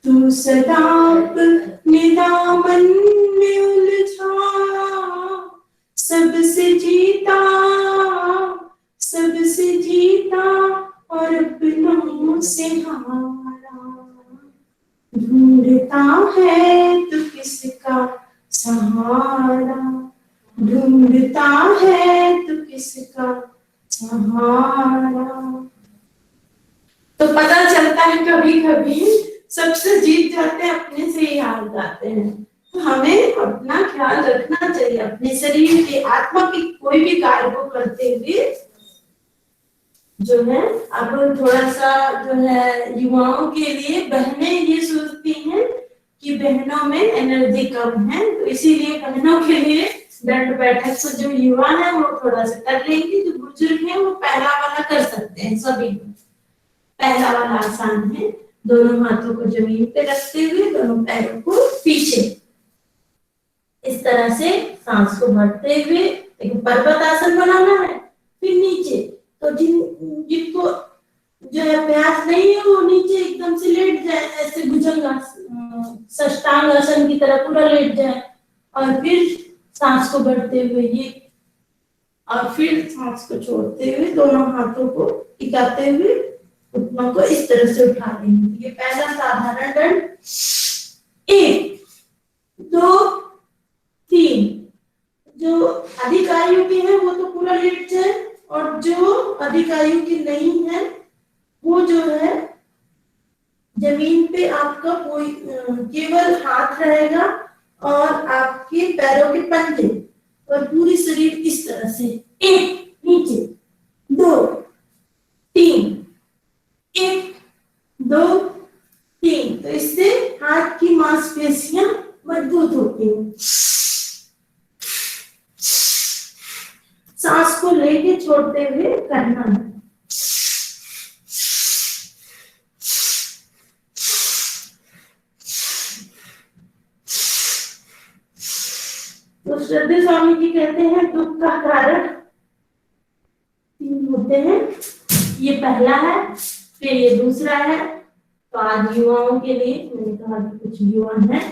तू सदा अपने दामन में उलझा। सबसे जीता और अपनों से हारा, ढूंढता है तो किसका सहारा, ढूंढता है तो किसका सहारा। तो पता चलता है कभी कभी सबसे जीत जाते हैं, अपने से ही हार जाते हैं। तो हमें अपना ख्याल रखना चाहिए, अपने शरीर के आत्मा की कोई भी कार्य को करते हुए जो है। अब थोड़ा सा जो है युवाओं के लिए, बहनें ये सोचती हैं कि बहनों में एनर्जी कम है, तो इसीलिए बहनों के लिए दंड बैठक से जो युवा है वो थोड़ा सा कर लेंगे। जो बुजुर्ग है वो पहला वाला कर सकते हैं। सभी पहला वाला आसान है। दोनों हाथों को जमीन पे रखते हुए दोनों पैरों को पीछे इस तरह से सांस को भरते हुए एक पर्वत आसन बनाना है। फिर नीचे तो जिनको जो है अभ्यास नहीं है वो नीचे एकदम से लेट जाए, ऐसे भुजंगासन साष्टांग आसन की तरह पूरा लेट जाए और फिर सांस को भरते हुए ये, और फिर सांस को छोड़ते हुए दोनों हाथों को टिकाते हुए घुटनों को इस तरह से उठा देंगे। ये पहला साधारण दंड। 1 2 3। जो अधिक आयु के हैं वो तो पूरा लेट जाए, और जो अधिक आयु के नहीं है वो जो है जमीन पे आपका कोई केवल हाथ रहेगा और आपके पैरों के पंजे और पूरी शरीर इस तरह से 1 नीचे 2 3 1 2 3। तो इससे हाथ की मांसपेशियां मजबूत होती हैं। सांस को लेके छोड़ते हुए करना है। तो श्रद्धे स्वामी जी कहते हैं दुख का कारण 3 होते हैं। ये पहला है, फिर ये दूसरा है। तो आज युवाओं के लिए मैंने कहा कि कुछ युवा हैं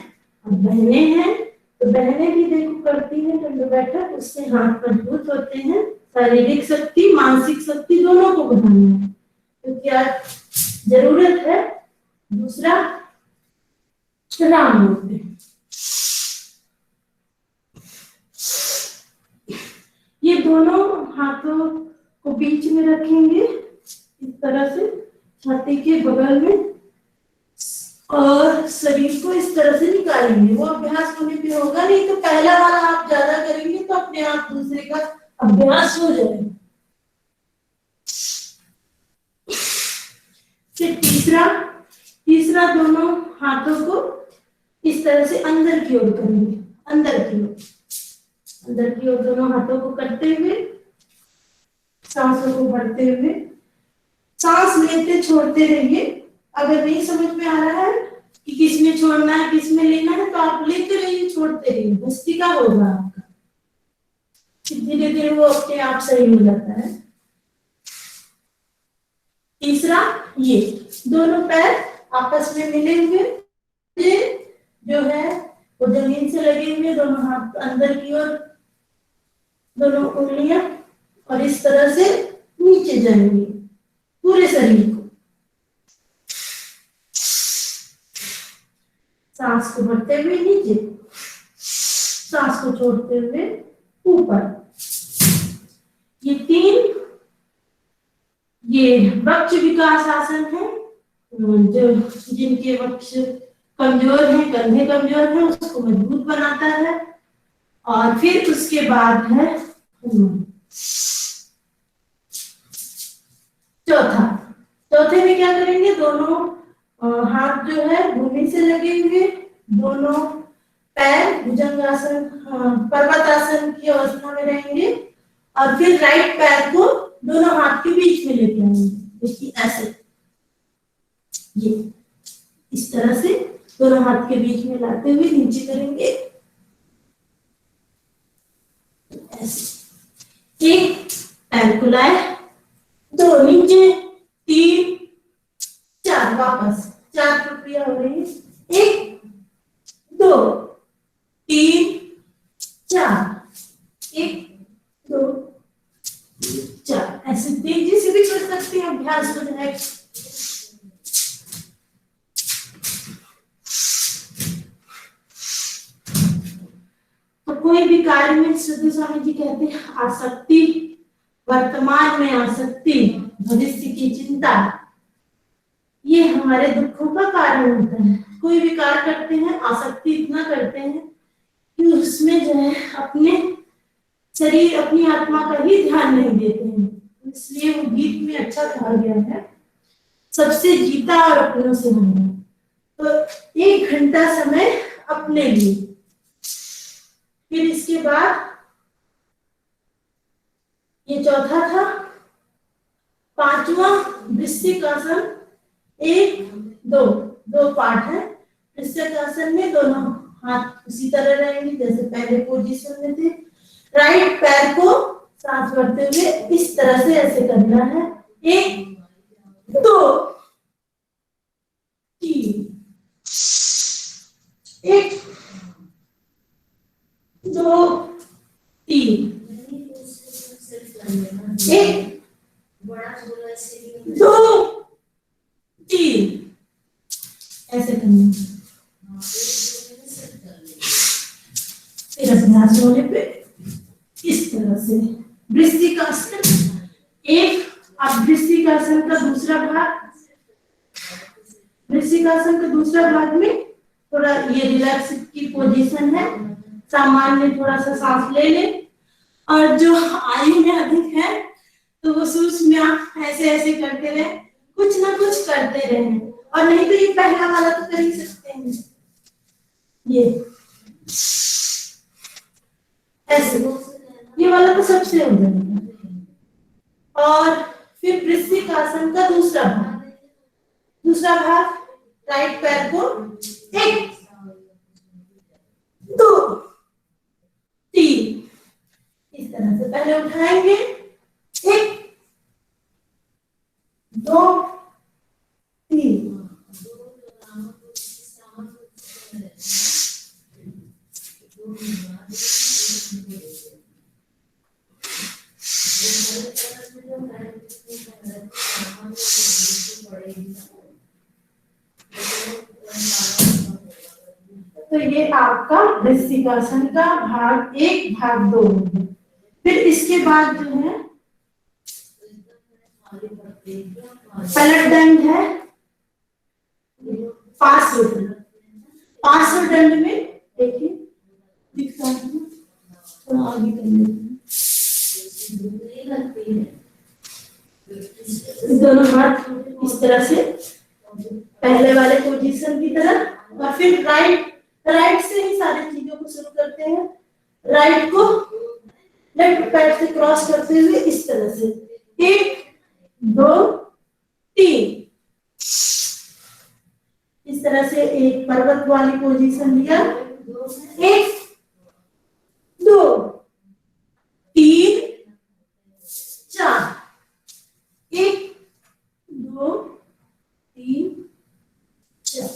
और बहनें हैं, तो बहनें भी देखो करती हैं दंड बैठक, उससे हाथ मजबूत होते हैं शारीरिक शक्ति, मानसिक शक्ति दोनों को बढ़ाना है। तो क्या जरूरत है? दूसरा राम होते हैं। ये दोनों हाथों को बीच में रखेंगे इस तरह से छाती के बगल में, और शरीर को इस तरह से निकालेंगे। वो अभ्यास होने पे होगा, नहीं तो पहला वाला आप ज्यादा करेंगे तो अपने आप दूसरे का अभ्यास हो जाएगा। फिर तीसरा दोनों हाथों को इस तरह से अंदर की ओर करेंगे, अंदर की ओर दोनों हाथों को करते हुए सांसों को भरते हुए, सांस लेते छोड़ते रहिए। अगर नहीं समझ में आ रहा है कि किस में छोड़ना है किस में लेना है, तो आप लेते रहिए छोड़ते रहिए, भस्त्रिका होगा आपका। धीरे धीरे वो अपने आप सही हो जाता है। तीसरा, ये दोनों पैर आपस में मिले हुए, जो है वो जमीन से लगे हुए, दोनों हाथ अंदर की ओर, दोनों उंगलियां, और इस तरह से नीचे जाएंगे पूरे शरीर को। सांस को भरते हुए नीचे, सांस को छोड़ते हुए ऊपर। ये 3 ये वक्ष विकास आसन है। जो जिनके वक्ष कमजोर है, कंधे कमजोर है, उसको मजबूत बनाता है। और फिर उसके बाद है चौथे में क्या करेंगे? दोनों हाथ जो है भूमि से लगे हुए, दोनों पैर भुजंगासन पर्वतासन की अवस्था में रहेंगे, और फिर राइट पैर को दोनों हाथ के बीच में लेके आएंगे। देखिए ऐसे, ये इस तरह से दोनों हाथ के बीच में लाते हुए नीचे करेंगे ऐसे। एक पैर को लाए, 2 नीचे, 3 4 वापस, 4 प्रक्रिया हो रही है। 1 2 3 4, 1 2 4, ऐसे तेजी से भी कर सकते हैं, अभ्यास हो जाएगा। तो कोई भी कार्य में सिद्धू स्वामी जी कहते हैं आसक्ति, वर्तमान में आसक्ति, भविष्य की चिंता, ये हमारे दुखों का कारण होता है। कोई भी कार्य करते हैं आसक्ति इतना करते हैं कि उसमें जो है अपने शरीर, अपनी आत्मा का ही ध्यान नहीं देते हैं। इसलिए वो गीत में अच्छा कहा गया है, सबसे जीता और अपनों से हारा। तो 1 घंटा समय अपने लिए। फिर इसके बाद ये चौथा था। 5वां वृश्चिक आसन, 1 2 पार्ट है। वृश्चिक आसन में दोनों हाथ उसी तरह रहेंगे जैसे पहले पोजीशन में थे। राइट पैर को सांस भरते हुए इस तरह से ऐसे करना है। 1 2 3, 1 2 3, 1 2 3, ऐसे करना। फिर अभ्यास होने पे इस तरह से वृश्चिक आसन। अब वृश्चिक आसन का दूसरा भाग, वृश्चिक आसन का दूसरा भाग में थोड़ा ये रिलैक्स की पोजीशन है। सामान्य थोड़ा सा सांस ले ले, और जो आयु में अधिक है तो वो सूक्ष्म ऐसे ऐसे करते रहे, कुछ ना कुछ करते रहे। और नहीं तो ये पहला वाला तो कर ही सकते हैं, ये ऐसे, ये वाला तो सबसे हो जाएगा। और फिर वृश्चिक आसन का दूसरा भाग, राइट पैर को 1 2 3 इस तरह से पहले उठाएंगे। 1 2 3, तो ये आपका वृश्चिकासन का भाग 1 भाग 2 हो गया। फिर इसके बाद जो है पलट दंड है, पार्श्व दंड में देखिए दिखता है, थोड़ा आगे कर लेते हैं। दोनों हाथ इस तरह से पहले वाले पोजीशन की तरह, और फिर राइट से ही सारी चीजों को शुरू करते हैं। राइट को लेफ्ट पैर से क्रॉस करते हुए इस तरह से 1 2 3 इस तरह से एक पर्वत वाली पोजीशन लिया। 1 2 3 4 1 2 3 4।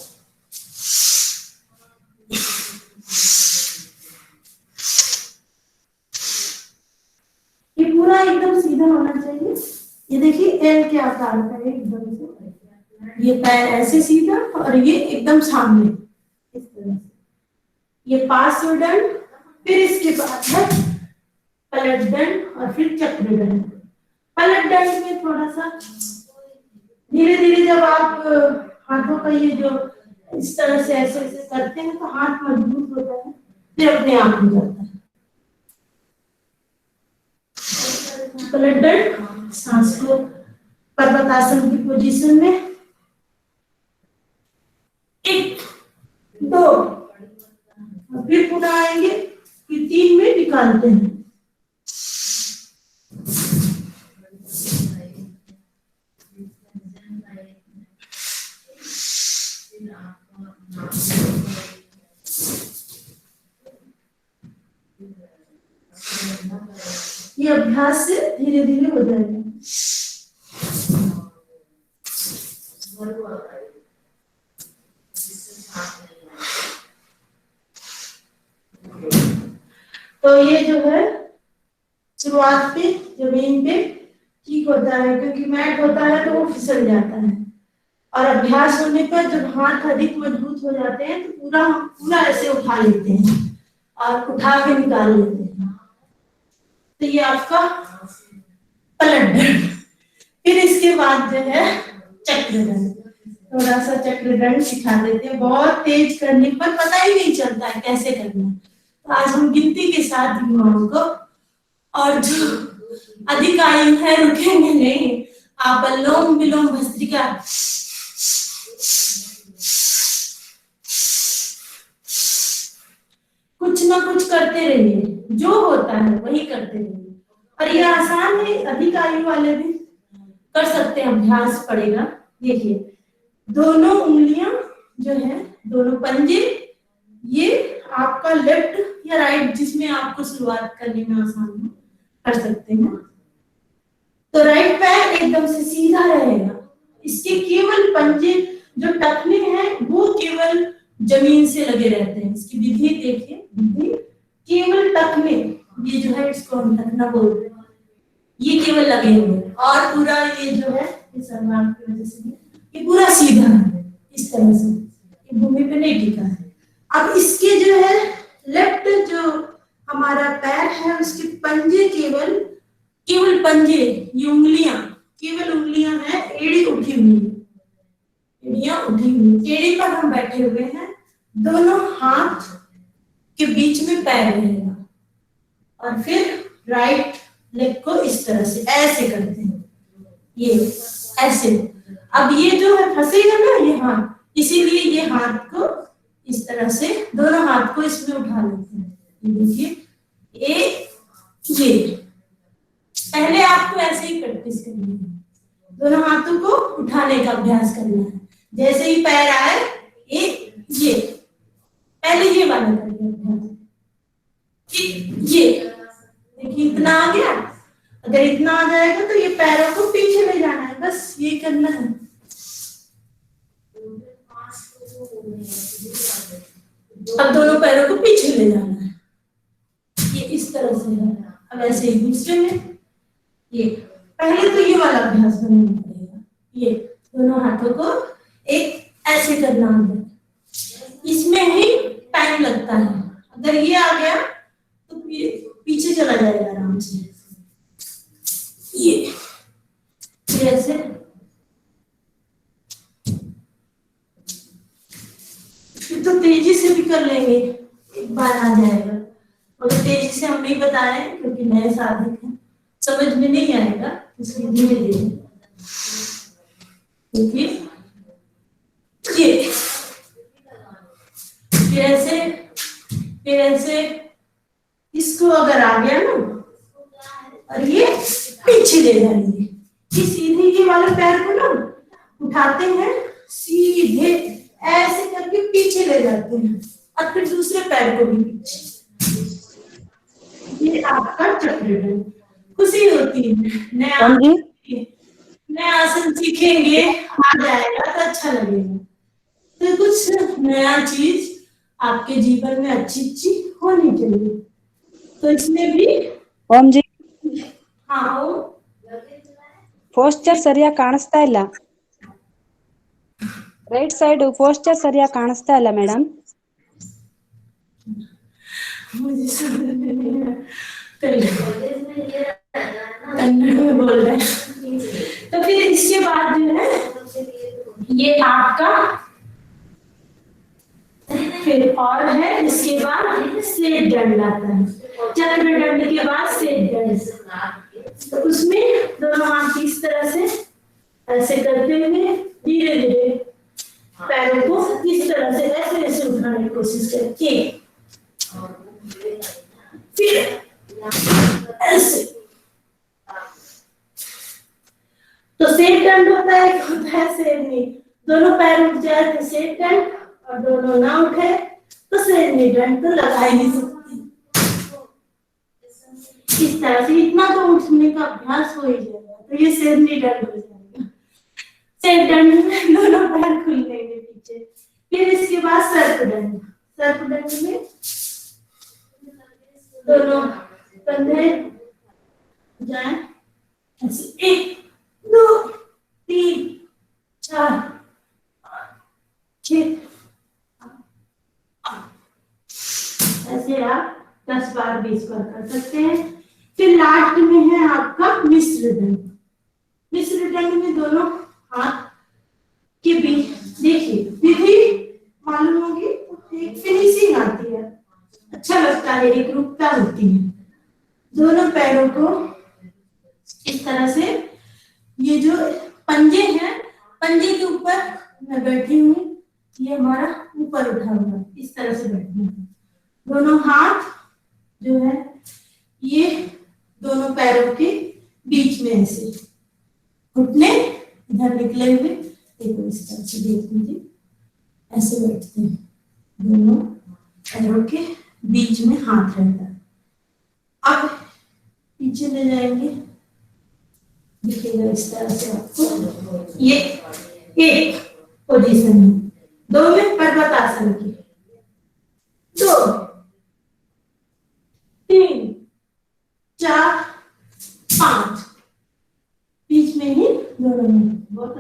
ये पूरा एकदम सीधा होना चाहिए। ये देखिए एल के आकार का है एकदम से, ये पैर ऐसे सीधा और ये एकदम सामने इस तरह से। ये पार्श्व दंड, फिर इसके बाद है पलट दंड और फिर चक्र दंड। पलट दंड में थोड़ा सा धीरे धीरे जब आप हाथों का ये जो इस तरह से ऐसे ऐसे करते हैं तो हाथ मजबूत होता है, फिर अपने आप हो जाता है। पलट दंड, सांस को पर्वतासन की पोजीशन में 1 2 फिर पुनः आएंगे, फिर 3 में निकालते हैं। ये अभ्यास से धीरे धीरे हो जाएगा। तो ये जो है शुरुआत पे जमीन पे ठीक होता है, क्योंकि मैट होता है तो वो फिसल जाता है, और अभ्यास होने पर जब हाथ अधिक मजबूत हो जाते हैं तो पूरा ऐसे उठा लेते हैं और उठा के निकाल लेते हैं। तो ये आपका पलट दंड। फिर इसके बाद जो है चक्र दंड। थोड़ा सा चक्र दंड सिखा देते हैं, बहुत तेज करने पर पता ही नहीं चलता है कैसे करना है। तो आज हम गिनती के साथ युवाओं को, और जो अधिक आयु है रुकेंगे नहीं, आप अनुलोम विलोम भस्त्रिका कुछ ना कुछ करते रहिए, जो होता है वही करते रहिए। और ये आसान है, अधिक आयु वाले भी कर सकते हैं, अभ्यास पड़ेगा। देखिए दोनों उंगलियां जो है, दोनों पंजे, ये आपका लेफ्ट या राइट जिसमें आपको शुरुआत करने में आसान हो कर सकते हैं। तो राइट पैर एकदम से सीधा रहेगा, इसके केवल पंजे जो टखने हैं वो केवल जमीन से लगे रहते हैं। इसकी विधि देखिए, विधि केवल टखने, ये जो है इसको हम टखना बोलते हैं, ये केवल लगे हुए, और पूरा ये जो है इस अनुमान की वजह से ये पूरा सीधा है इस तरह से, ये भूमि पे नहीं टिका है। अब इसके जो है लेफ्ट जो हमारा पैर है उसके पंजे केवल पंजे, ये उंगलियां केवल उंगलियां हैं, एड़ी उठी हुई, एड़ियां उठी हुई, एड़ी पर हम बैठे हुए हैं, दोनों हाथ के बीच में पैर रहेगा, और फिर राइट लेग को इस तरह से ऐसे करते हैं, ये ऐसे। अब ये जो है फंसेगा ना ये हाथ, इसीलिए ये हाथ को इस तरह से दोनों हाथ को इसमें उठा लेते हैं। ये देखिए ये पहले आपको ऐसे ही प्रैक्टिस करनी है, दोनों हाथों को उठाने का अभ्यास करना है। जैसे ही पैर आए ये पहले ये वाला करिए अभ्यास, ये देखिए इतना आ गया। अगर इतना आ जाएगा तो ये पैरों को पीछे ले जाना है, बस ये करना है। अब दोनों पैरों को पीछे ले जाना है, ये इस तरह से है। अब ऐसे ही दूसरे में ये पहले तो ये वाला अभ्यास करना पड़ेगा, ये दोनों हाथों को एक ऐसे करना है, इसमें ही टाइम लगता है। अगर ये आ गया तो पीछे चला जाएगा आराम से। ये फिर ऐसे फिर तो तेजी से भी कर लेंगे, एक बार आ जाएगा। और तेजी से हम नहीं बताए क्योंकि नए साधक हैं, समझ में नहीं आएगा, इसलिए धीरे धीरे। ये फिर ऐसे इसको अगर आ गया ना, और ये पीछे ले जाएंगे, ये सीधे ये वाले पैर को ना उठाते हैं, सीधे ऐसे करके पीछे ले जाते हैं, और फिर दूसरे पैर को भी पीछे। ये आपका चक्रदंड। खुशी होती है, नया आसन सीखेंगे, आ जाएगा तो अच्छा लगेगा। तो कुछ नया चीज आपके जीवन में अच्छी होनी चाहिए, तो इसमें भी
ओम जी
हाँ हो।
ಪೋಸ್ಚರ್ ಸರಿಯಾಗಿ ಕಾಣಿಸ್ತಾ ಇಲ್ಲ, ರೈಟ್ ಸೈಡ್ ಪೋಸ್ಚರ್ ಸರಿಯಾಗಿ ಕಾಣಿಸ್ತಾ ಇಲ್ಲ ಮೇಡಮ್।
मुझे समझ में नहीं आ कन्नड़ में बोल रहे हैं। तो फिर इसके बाद जो है ये आपका फिर और है, इसके बाद सेठ दंड आता है। चक्रदंड के बाद सेठ दंड, तो उसमें दोनों हाथ इस तरह से ऐसे करते हुए धीरे धीरे पैरों को इस तरह से ऐसे उठाने की कोशिश करके, फिर ऐसे। तो सेठ दंड होता है शेरनी। दोनों पैर उठ जाए तो सेठ दंड, और दोनों ना उठे तो शेरनी दंड तो लगा ही नहीं सकती। इस तरह से इतना तो उठने का अभ्यास हो ही जाएगा, तो ये शेरनी दंड हो जाएगा। सेठ दंड में दोनों पैर खुल लेंगे पीछे। फिर इसके बाद सर्पदंड। सर्पदंड में दोनों कंधे जाए ऐसे, 1 2 3 4 6, ऐसे आप 10 बार 20 बार कर सकते हैं। फिर लास्ट में है आपका मिश्र दंड। मिश्र दंड में दोनों हाथ के बीच, देखिए विधि मालूम होगी, एक फिनिशिंग आती है, अच्छा लगता है, एक रूपता होती है। दोनों पैरों को इस तरह से, ये जो पंजे हैं, पंजे के ऊपर मैं बैठी हूँ, ये हमारा ऊपर उठा हुआ, इस तरह से बैठना है। दोनों हाथ जो है ये दोनों पैरों के बीच में ऐसे, घुटने इधर निकले हुए, देखो इस तरह से देख लीजिए, ऐसे बैठते हैं, दोनों पैरों के बीच में हाथ रहता है। अब पीछे ले जाएंगे, दिखेगा इस तरह से आपको, ये एक पोजीशन है। 2 में पर्वतासन की, 2 3 4 5, बीच में ही दोनों में। बहुत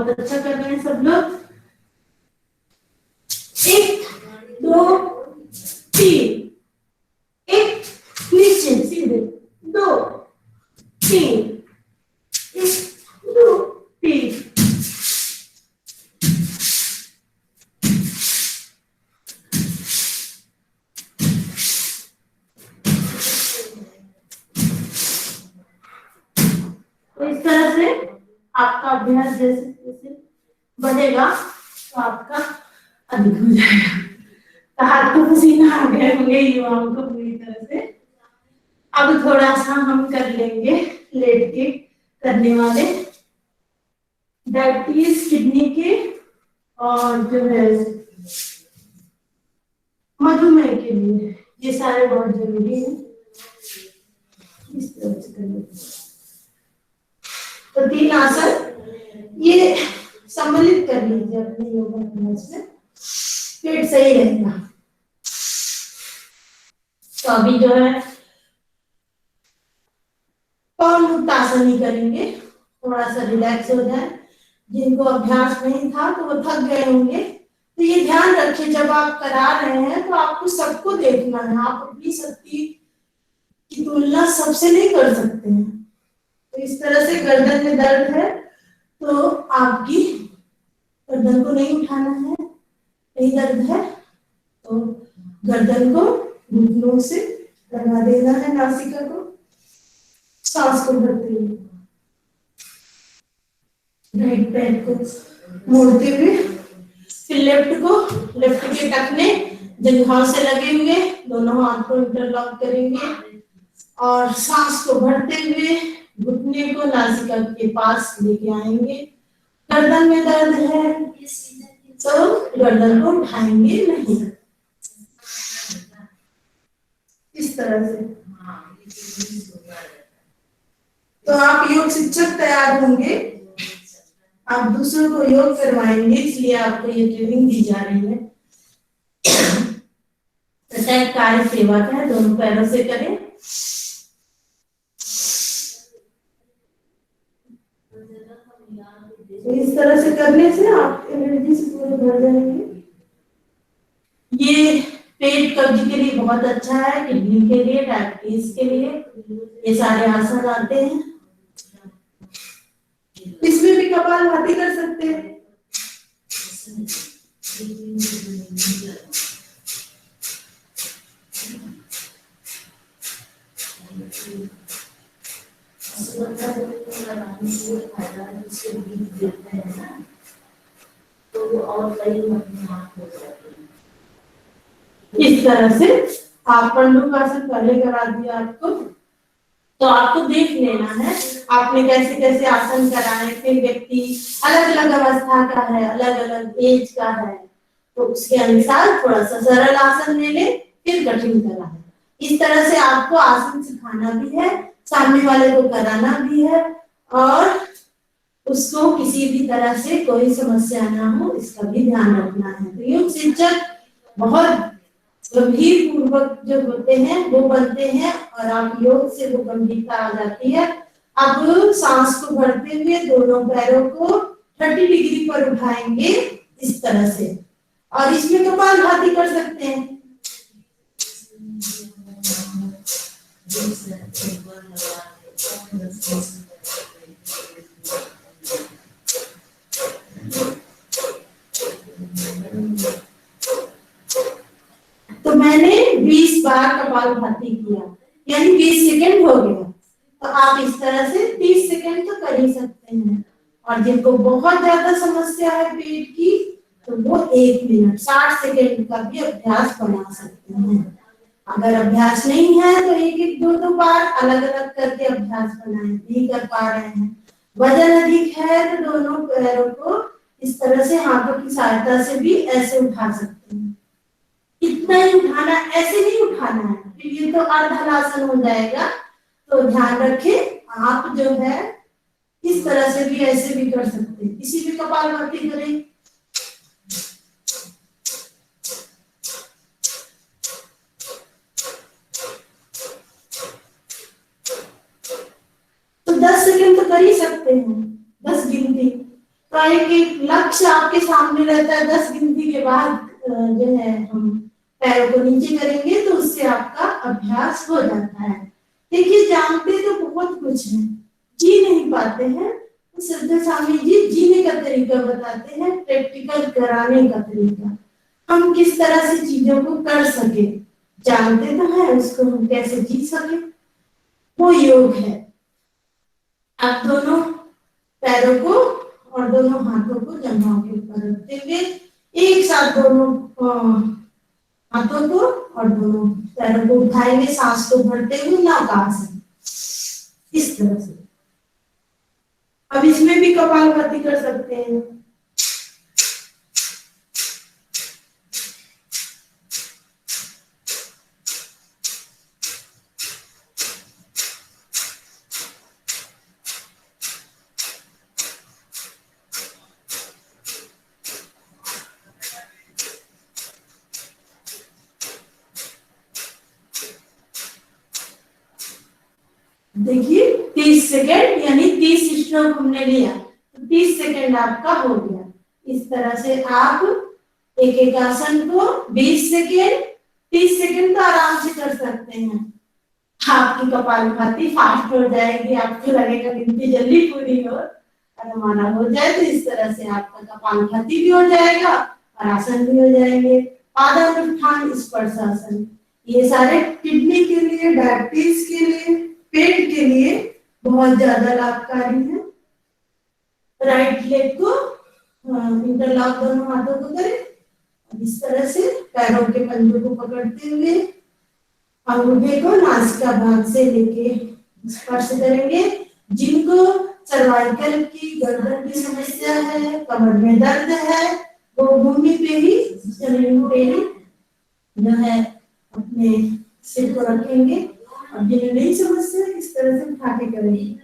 अच्छा कर रहे हैं सब लोग। 1 2 3, 1 नीचे सीधे, 2 3 1 2 3। तो इस तरह से आपका अभ्यास जैसे जैसे बढ़ेगा तो आपका अधिक हो जाएगा। तो हाथ को पसीना आ गए होंगे युवाओं को पूरी तरह से। अब थोड़ा सा हम कर लेंगे लेट के करने वाले, डायबिटीज, किडनी के और जो है मधुमेह के लिए ये सारे बहुत जरूरी है। इस तरह से करना। तो 3 आसन ये सम्मिलित कर लीजिए अपने योगा अभ्यास में, पेट सही रहेगा। तो अभी जो है कौन मुक्तासन ही करेंगे, थोड़ा सा रिलैक्स हो जाए। जिनको अभ्यास नहीं था तो वो थक गए होंगे, तो ये ध्यान रखिए जब आप करा रहे हैं तो आपको सबको देखना है, आप अपनी शक्ति की तुलना सबसे नहीं कर सकते हैं। तो इस तरह से गर्दन में दर्द है तो आपकी गर्दन को नहीं उठाना है, कहीं दर्द है तो गर्दन को घुटनों से लगा देना है, नासिका को, सांस को भरते हुए, राइट पैर को मोड़ते हुए, फिर लेफ्ट के टखने जंघाओं से लगे हुए दोनों हाथ को इंटरलॉक करेंगे और सांस को भरते हुए घुटने को नासिका के पास लेके आएंगे। गर्दन में दर्द है तो गर्दन को उठाएंगे नहीं, इस तरह से। तो आप योग शिक्षक तैयार होंगे, आप दूसरों को योग करवाएंगे, इसलिए आपको ये ट्रेनिंग दी जा रही है। कार्य सेवा का है, दोनों पैरों से करें। इस तरह से करने से आप एनर्जी से पूरे भर जाएंगे। ये पेट कब्ज के लिए बहुत अच्छा है, किडनी के लिए, डायबिटीज के लिए, ये सारे आसन आते हैं। इसमें भी कपालभाति कर सकते हैं। इस तरह से आप पंडुकासन पहले करा दिया आपको, तो आपको देख लेना है आपने कैसे कैसे आसन कराए। फिर व्यक्ति अलग अलग अवस्था का है, अलग अलग एज का है, तो उसके अनुसार थोड़ा सा सरल आसन ले ले, फिर कठिन कराए। इस तरह से आपको आसन सिखाना भी है, सामने वाले को कराना भी है, और उसको किसी भी तरह से कोई समस्या ना हो इसका भी ध्यान रखना है। तो योग शिक्षक बहुत गंभीर पूर्वक जो होते हैं वो बनते हैं, और आप योग से वो गंभीरता आ जाती है। अब सांस को भरते हुए दोनों पैरों को 30 डिग्री पर उठाएंगे इस तरह से, और इसमें कपालभाति कर सकते हैं। तो मैंने 20 बार कपालभाति किया, यानी 20 सेकंड हो गया। तो आप इस तरह से 30 सेकंड तो कर ही सकते हैं, और जिनको बहुत ज्यादा समस्या है पेट की तो वो 1 मिनट 60 सेकंड का भी अभ्यास बना सकते हैं। अगर अभ्यास नहीं है तो 1-1, 2-2 बार अलग अलग करके अभ्यास बनाएं। नहीं कर पा रहे हैं, वजन अधिक है, तो दोनों पैरों को इस तरह से हाथों की सहायता से भी ऐसे उठा सकते हैं। इतना ही उठाना, ऐसे नहीं उठाना है, फिर ये तो अर्धहलासन हो जाएगा। तो ध्यान रखें, आप जो है इस तरह से भी ऐसे भी कर सकते हैं। किसी भी कपालभाति करें। तो 10 सेकंड तो कर ही सकते हैं, 10 गिनती। तो एक लक्ष्य आपके सामने रहता है, 10 गिनती के बाद जो है हम पैरों को नीचे करेंगे, तो उससे आपका अभ्यास हो जाता है। देखिए, जानते तो बहुत कुछ है, जी नहीं पाते हैं, तो श्रद्धा स्वामी जी जीने का तरीका बताते हैं, प्रैक्टिकल कराने का तरीका, हम किस तरह से चीजों को कर सके। जानते तो है, उसको हम कैसे जी सके, वो योग है। आप दोनों पैरों को और दोनों हाथों को जंघाओं के ऊपर रखते हुए एक साथ दोनों हाथों को और दोनों पैरों को उठाएंगे, सांस को भरते हुए नौकासन, इस तरह से। अब इसमें भी कपालभाति कर सकते हैं। देखिए 30 सेकेंड यानी 30 स्ट्रोक हमने लिया, तो 30 सेकेंड आपका हो गया। इस तरह से आप एक एक आसन को 20 सेकेंड 30 सेकेंड तो आराम से कर सकते हैं। आपकी कपालभाति फास्ट हो जाएगी, आपको लगेगा गिनती जल्दी पूरी हो, और हमारा हो जाए तो इस तरह से आपका कपालभाति भी हो जाएगा और आसन भी हो जाएंगे। पादानुत्थान स्पर्शासन, ये सारे किडनी के लिए, डायबिटीज के लिए, पेट के लिए बहुत ज्यादा लाभकारी है। राइट लेग को इंटरलॉक दोनों हाथों को करें, इस तरह से पैरों के पंजों को पकड़ते हुए अंगूठे को नासिका भाग से लेके स्पर्श करेंगे। जिनको सर्वाइकल की, गर्दन की समस्या है, कमर में दर्द है, वो भूमि पे ही, जमीन पे ही जो है अपने सिर को रखेंगे और जिन्हें नहीं समस्या इस तरह से उठा के करेंगे।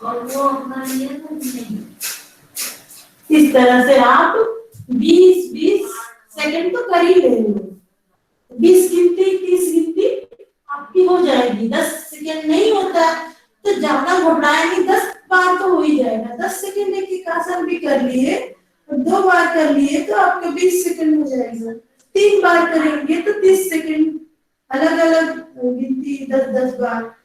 और वो अपना लिए नहीं, इस तरह से आप 20-20 सेकंड तो कर ही लेंगे। 20 गिनती 30 गिनती आपकी हो जाएगी। 10 सेकंड नहीं होता तो ज्यादा घबराए नहीं, 10 बार तो हो ही जाएगा। 10 सेकंड एक आसन भी कर लिए और 2 बार कर लिए तो आपका 20 सेकंड हो जाएगा। 3 बार करेंगे तो 30 सेकंड, अलग अलग गिनती 10-10 बार।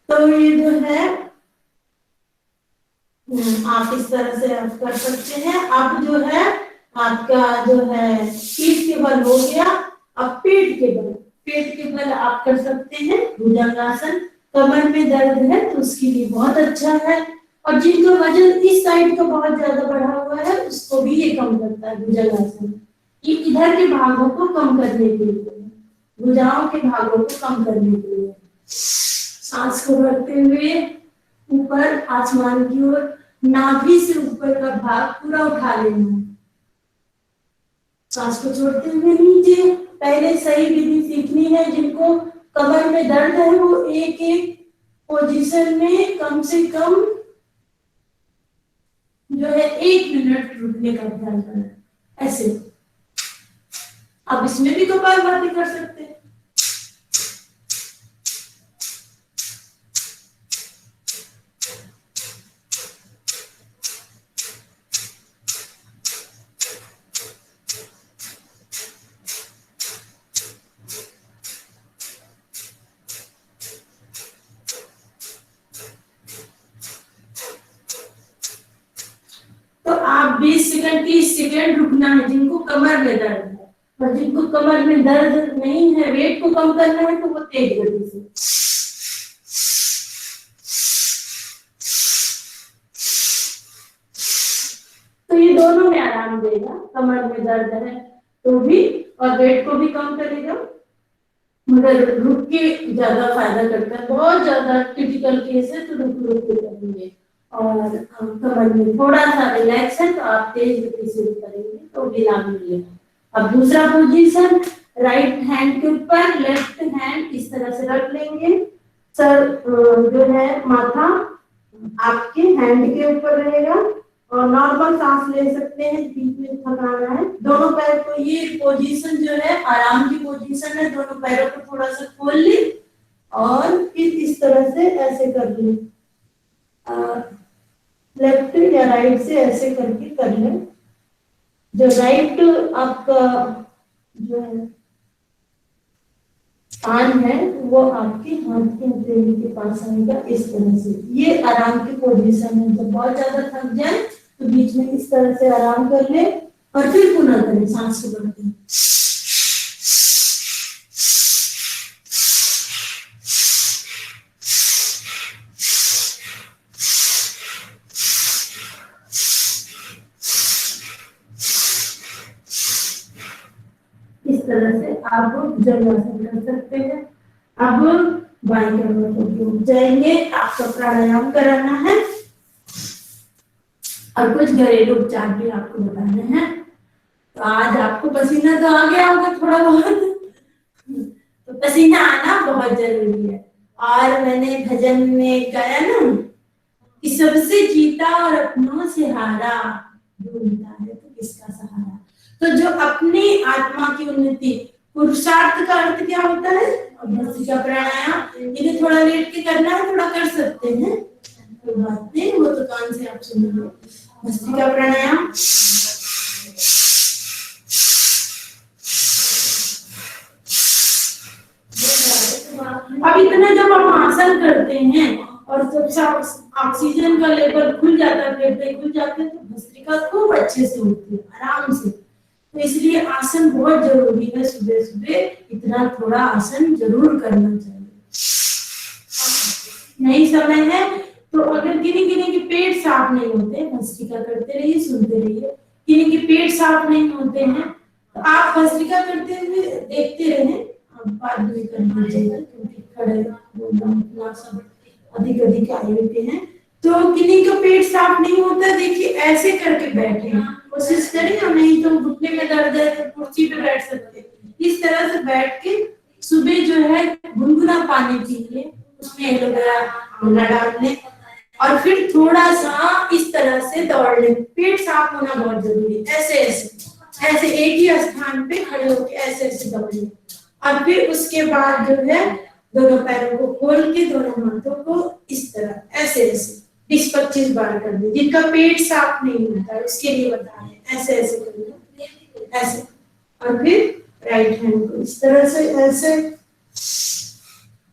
तो ये जो है आप इस तरह से आप कर सकते हैं। अब जो है आपका जो है पीठ के बल हो गया। अब पेट के बल आप कर सकते हैं भुजंगासन। कमर में दर्द है तो उसके लिए बहुत अच्छा है, और जिनको वजन इस साइड का बहुत ज्यादा बढ़ा हुआ है उसको भी ये कम करता है भुजंगासन। ये इधर के भागों को कम करने के लिए, भुजाओं के भागों को कम करने के लिए। सांस को भरते हुए ऊपर आसमान की ओर, नाभि से ऊपर का भाग पूरा उठा लेना है। सांस को छोड़ते हुए नीचे। पहले सही विधि सीखनी है। जिनको कमर में दर्द है वो एक एक पोजीशन में कम से कम जो है 1 मिनट रुकने का अभ्यास करना है। ऐसे आप इसमें भी कपालभाति कर सकते हैं। आप 20 सेकंड 30 सेकंड रुकना है जिनको कमर में दर्द है, और जिनको कमर में दर्द नहीं है, वेट को कम करना है तो वो तेज गति से। तो ये दोनों में आराम देगा। कमर में दर्द है तो भी और वेट को भी कम करेगा, मगर रुक के ज्यादा फायदा करता है। बहुत ज्यादा क्रिटिकल केस है तो रुक रुक के करेंगे, और कमर में थोड़ा सा रिलैक्स है तो आप तेज गति से करेंगे तो भी लाभ मिलेगा। अब दूसरा पोजीशन, राइट हैंड के ऊपर लेफ्ट हैंड इस तरह से रख लेंगे। सर जो है माथा आपके हैंड के ऊपर रहेगा, और नॉर्मल सांस ले सकते हैं, बीच में थकाना है। दोनों पैर को, ये पोजीशन जो है आराम की पोजीशन है। दोनों पैरों को थोड़ा सा खोल ले और फिर इस तरह से ऐसे कर ले, लेफ्ट या राइट से ऐसे करके कर ले। जो राइट आपका जो है कान है वो आपके हाथ के हथेली के पास आएगा, इस तरह से। ये आराम की पोजीशन है। जब बहुत ज्यादा थक जाए तो बीच में इस तरह से आराम कर ले और फिर पुनः करें सांस को बढ़ते हैं। इस तरह से आप भुजंगासन कर सकते हैं। अब बाएं कमर को उठ जाएंगे। आपका प्राणायाम कराना है। और कुछ घरेलू उपचार भी आपको बताने हैं। तो आज आपको पसीना तो आ गया होगा थोड़ा बहुत, तो पसीना आना बहुत जरूरी है। और मैंने भजन में गाया ना कि सबसे जीता और अपनों से हारा, ढूंढता है तो किसका सहारा। तो जो अपनी आत्मा की उन्नति, पुरुषार्थ का अर्थ क्या होता है? भस्त्रिका प्राणायाम इन्हें थोड़ा लेट के करना है, थोड़ा कर सकते हैं, कोई बात नहीं, वो तो कान से आप सुनिए। भस्त्रिका प्राणायाम अब इतना जब हम आसन करते हैं और जब ऑक्सीजन का लेवल खुल जाता है, फेफड़े खुल जाते हैं, तो भस्त्रिका खूब अच्छे से होती है, आराम से। तो इसलिए आसन बहुत जरूरी है। सुबह सुबह इतना थोड़ा आसन जरूर करना चाहिए। नहीं समय है तो अगर किन्हीं के पेट साफ नहीं होते, भस्त्रिका करते रहिए, सुनते रहिए। किन्हीं के पेट साफ नहीं होते हैं तो आप भस्त्रिका करते हुए देखते रहें, बाद में कर लीजिएगा, क्योंकि खड़े बोलना सब अधिक आयु के हैं। तो किन्हीं का पेट साफ नहीं होता, देखिए ऐसे करके बैठे, कोशिश करें, और नहीं तो घुटने में दर्द है तो कुर्सी पे बैठ सकते हैं। इस तरह से बैठ के सुबह जो है गुनगुना पानी पीजिए, उसमें एलोवेरा आंवला डाल लें और फिर थोड़ा सा इस तरह से दौड़ लें। पेट साफ होना बहुत जरूरी है। ऐसे ऐसे ऐसे एक ही स्थान पे खड़े होकर ऐसे ऐसे दौड़ लें। और फिर उसके बाद जो है दोनों पैरों को खोल के दोनों हाथों को इस तरह ऐसे ऐसे 20-25 बार कर दे। जिनका पेट साफ नहीं होता उसके लिए बता रहे हैं, ऐसे ऐसे करिए, ऐसे। और फिर राइट हैंड को इस तरह से ऐसे,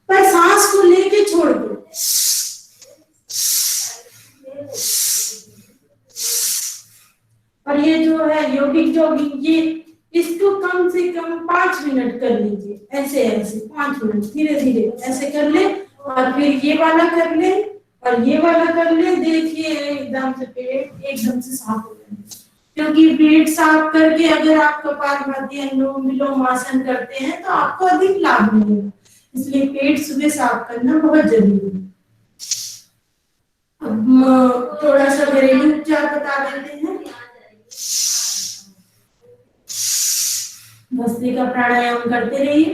पर सांस को लेके छोड़ दो। और ये जो है योगिक जॉगिंग, ये इसको कम से कम 5 मिनट कर लीजिए, ऐसे ऐसे 5 मिनट धीरे धीरे ऐसे कर ले। और फिर ये वाला कर ले और ये वाला कर ले, देखिए एकदम से पेट एकदम से साफ हो जाए। क्योंकि पेट साफ करके अगर आप कपालभाति, अनुलोम विलोम आसन करते हैं तो आपको अधिक लाभ मिलेगा। इसलिए पेट सुबह साफ करना बहुत जरूरी है। अब थोड़ा सा घरेलू उपचार बता देते हैं। भस्त्रिका प्राणायाम करते रहिए।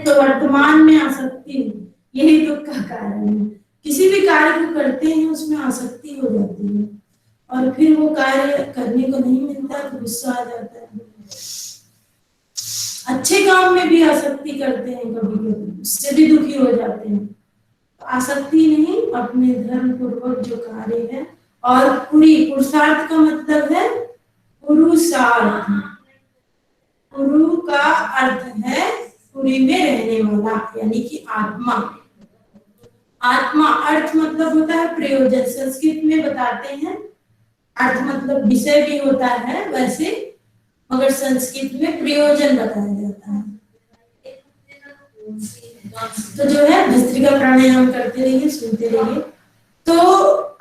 तो वर्तमान में आसक्ति, यही दुख का कारण है। किसी भी कार्य को करते हैं उसमें आसक्ति हो जाती है और फिर वो कार्य करने को नहीं मिलता तो गुस्सा आ जाता है। अच्छे काम में भी आसक्ति करते हैं, कभी कभी उससे भी दुखी हो जाते हैं। तो आसक्ति नहीं, अपने धर्म पूर्वक जो कार्य है, और पूरी पुरुषार्थ का मतलब है पुरुषार्थ। पुरु का अर्थ है पुरी में रहने वाला, यानी कि आत्मा। आत्मा अर्थ मतलब होता है प्रयोजन, संस्कृत में बताते हैं अर्थ मतलब विषय भी होता है वैसे, मगर संस्कृत में प्रयोजन बताया जाता है। तो जो है भस्त्रिका प्राणायाम करते रहिए, सुनते रहिए। तो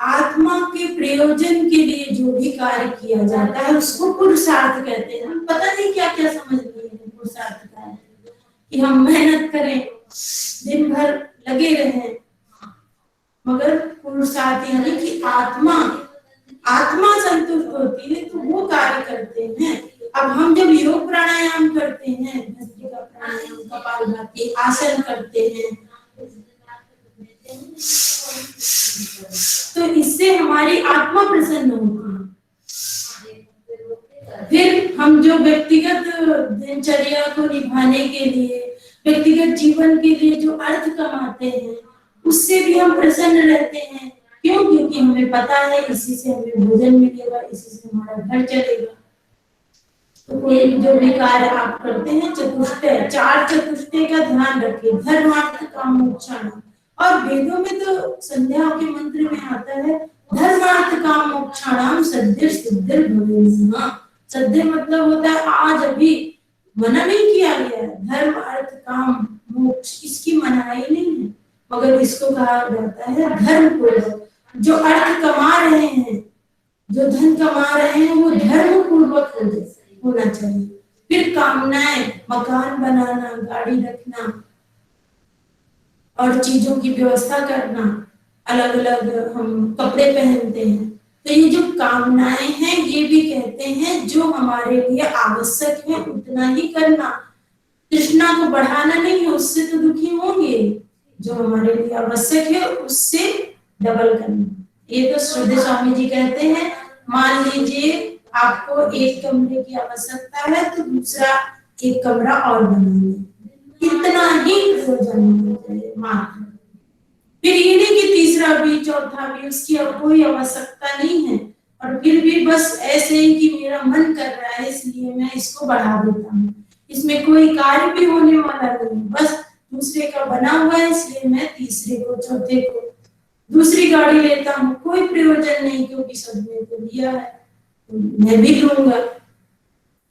आत्मा के प्रयोजन के लिए जो भी कार्य किया जाता है उसको पुरुषार्थ कहते हैं। हम पता नहीं क्या क्या समझ लिए हैं पुरुषार्थ का, कि हम मेहनत करें, दिन भर लगे रहें, मगर पुरुषार्थ यानी कि आत्मा संतुष्ट होती है तो वो कार्य करते हैं। अब हम जब योग प्राणायाम करते हैं, भस्त्रिका प्राणायाम, कपालभाति आसन करते हैं, तो इससे हमारी आत्मा प्रसन्न होती है। फिर हम जो व्यक्तिगत दिनचर्या को निभाने के लिए, व्यक्तिगत जीवन के लिए जो अर्थ कमाते हैं, उससे भी हम प्रसन्न रहते हैं। क्यों? क्योंकि हमें पता है इसी से हमें भोजन मिलेगा, इसी से हमारा घर चलेगा। तो कोई जो भी कार्य आप करते हैं, चतुष्टय, 4 चतुष्टय का ध्यान रखिए। धर्मार्थ काम मोक्षाणाम, और वेदों में तो संध्या के मंत्र में आता है धर्मार्थ काम मोक्षाणाम सद्य सिद्धिर भवेयुः। सद्य मतलब होता है आज, अभी मना नहीं किया गया है। धर्म अर्थ काम मोक्ष इसकी मनाही नहीं है, मगर इसको कहा जाता है धर्म पूर्वक। जो अर्थ कमा रहे हैं, जो धन कमा रहे हैं, वो धर्म पूर्वक होना चाहिए। फिर कामनाएं, मकान बनाना, गाड़ी रखना और चीजों की व्यवस्था करना, अलग अलग हम कपड़े पहनते हैं। तो ये जो कामनाएं हैं ये भी कहते हैं जो हमारे लिए आवश्यक है उतना ही करना, तृष्णा को बढ़ाना नहीं है, उससे तो दुखी होंगे। जो हमारे लिए आवश्यक है उससे डबल करना। ये तो श्रद्धेय स्वामी जी कहते हैं, मान लीजिए आपको एक कमरे की आवश्यकता है तो दूसरा एक कमरा और बना लें, इतना ही प्रयोजन होना चाहिए मात्र। फिर ये नहीं कि तीसरा भी चौथा भी, उसकी अब कोई आवश्यकता नहीं है, और फिर भी बस ऐसे ही कि मेरा मन कर रहा है इसलिए मैं इसको बढ़ा देता हूँ, इसमें कोई कार्य भी होने वाला नहीं, बस दूसरे का बना हुआ है इसलिए मैं तीसरे को चौथे को दूसरी गाड़ी लेता हूँ, कोई प्रयोजन नहीं, क्योंकि सबने तो लिया है तो मैं भी लूंगा।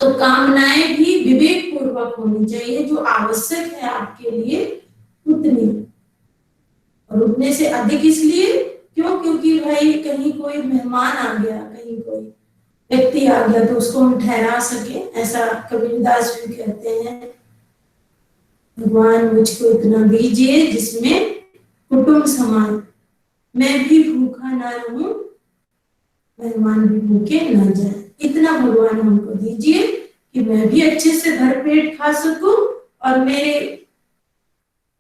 तो कामनाएं भी विवेक पूर्वक होनी चाहिए, जो आवश्यक है आपके लिए उतनी, और उतने से अधिक इसलिए क्यों, क्योंकि भाई कहीं कोई मेहमान आ गया, कहीं कोई व्यक्ति आ गया तो उसको हम ठहरा सके। ऐसा कबीरदास भी कहते हैं, भगवान मुझको इतना दीजिए जिसमें कुटुंब समान, मैं भी भूखा ना रहूं, मेहमान भी भूखे न जाए, इतना भगवान हमको दीजिए कि मैं भी अच्छे से भर पेट खा सकूं और मेरे